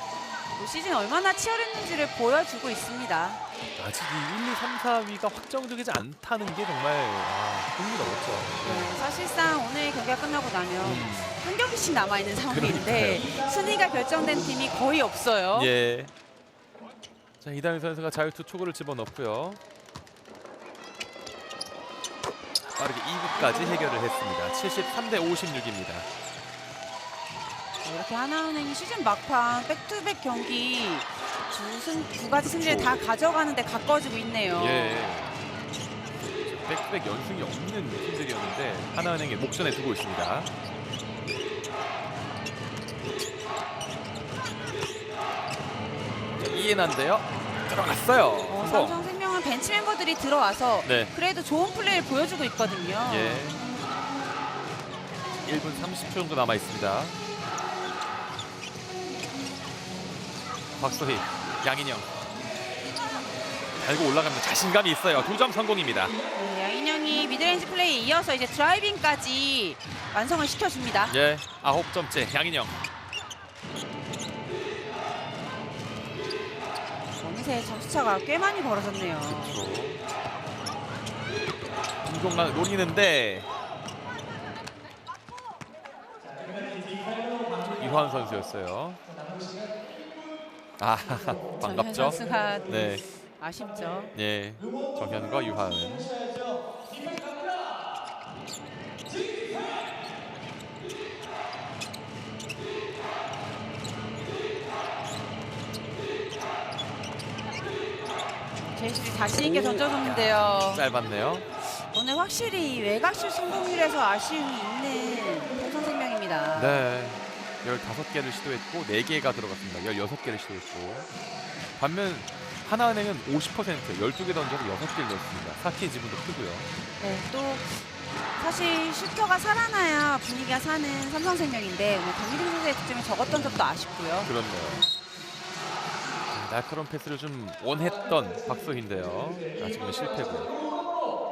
올 시즌 얼마나 치열했는지를 보여주고 있습니다. 아직 이 1, 2, 3, 4위가 확정되지 않다는 게 정말 흥미로웠죠. 네, 사실상 오늘 경기가 끝나고 나면 한 경기씩 남아있는 상황인데 순위가 결정된 팀이 거의 없어요. 예. 자, 이다현 선수가 자유투 초구를 집어넣고요. 빠르게 2구까지 해결을 했습니다. 73대 56입니다. 이렇게 하나은행이 시즌 막판 백투백 경기 두 가지 승리를 다 가져가는데 가까워지고 있네요. 예. 백투백 연승이 없는 팀들이었는데 하나은행이 목전에 두고 있습니다. 이해난데요. 들어갔어요. 성공. 삼성생명은 벤치 멤버들이 들어와서 네. 그래도 좋은 플레이를 보여주고 있거든요. 예. 1분 30초 정도 남아 있습니다. 박소희, 양인영 달고 올라갑니다. 자신감이 있어요. 2점 성공입니다. 네, 양인영이 미드레인지 플레이에 이어서 이제 드라이빙까지 완성을 시켜줍니다. 예, 9점째 양인영. 어느새 점수차가 꽤 많이 벌어졌네요. 공격만 노리는데 이화은 선수였어요. 아, 정현 반갑죠? 선수가 네, 아쉽죠. 예, 정현과 유하은. 제이슨이 자신 있게 던져줬는데요. 짧았네요. 오늘 확실히 외곽슛 성공률에서 아쉬움이 있는 삼성생명입니다. 네, 15개를 시도했고 4개가 들어갔습니다. 16개를 시도했고 반면 하나은행은 50%, 12개 던져서 6개를 넣었습니다. 4K 지분도 크고요. 네, 또 사실 슈터가 살아나야 분위기가 사는 삼성생명인데 오늘 강민준 선수의 득점이 적었던 점도 아쉽고요. 그렇네요. 날카로운 패스를 좀 원했던 박소희인데요. 지금은 실패고.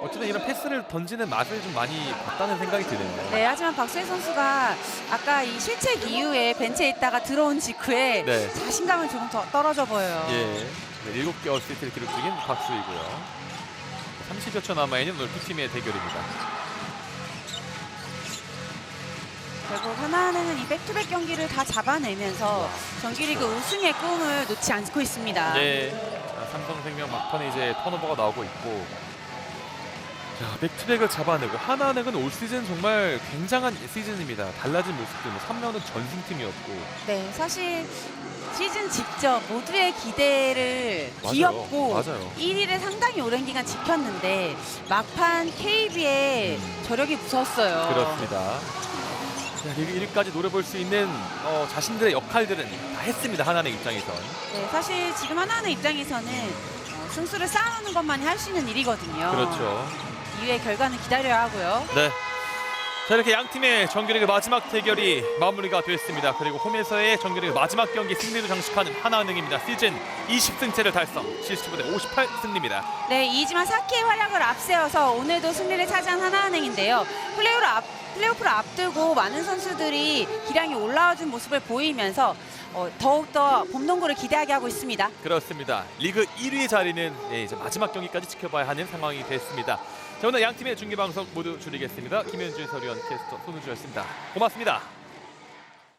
어쨌든 이런 패스를 던지는 맛을 좀 많이 봤다는 생각이 드네요. 네, 하지만 박소희 선수가 아까 이 실책 이후에 벤치에 있다가 들어온 직후에 네. 자신감은 조금 더 떨어져 보여요. 예, 네, 7개 어시스트를 기록 중인 박소희고요. 30여 초 남아있는 오늘 두 팀의 대결입니다. 결국 하나은행은 이 백투백 경기를 다 잡아내면서 정규리그 우승의 꿈을 놓지 않고 있습니다. 예, 삼성생명 막판에 이제 턴오버가 나오고 있고, 자, 백투백을 잡아내고 하나은행은 올 시즌 정말 굉장한 시즌입니다. 달라진 모습들, 3라운드 전승팀이었고. 네, 사실 시즌 직접 모두의 기대를 맞아요. 뒤엎고 맞아요. 1위를 상당히 오랜 기간 지켰는데 막판 KB의 저력이 무섭어요. 그렇습니다. 자, 리그 1위까지 노려볼 수 있는 자신들의 역할들은 다 했습니다. 하나은행 입장에선. 네, 사실 지금 하나은행 입장에서는 승수를 쌓아놓는 것만이 할 수 있는 일이거든요. 그렇죠. 이후의 결과는 기다려야 하고요. 네. 자, 이렇게 양 팀의 정규리그 마지막 대결이 마무리가 됐습니다. 그리고 홈에서의 정규리그 마지막 경기 승리를 장식하는 하나은행입니다. 시즌 20승째를 달성, 75대 58승리입니다. 네, 이지만 사키의 활약을 앞세워서 오늘도 승리를 차지한 하나은행인데요. 플레이오프를 앞두고 많은 선수들이 기량이 올라와준 모습을 보이면서 더욱더 봄농구를 기대하게 하고 있습니다. 그렇습니다. 리그 1위 자리는 이제 마지막 경기까지 지켜봐야 하는 상황이 됐습니다. 자, 오늘 양 팀의 중계방송 모두 줄이겠습니다. 김현준, 서류원, 캐스터 손우주였습니다. 고맙습니다.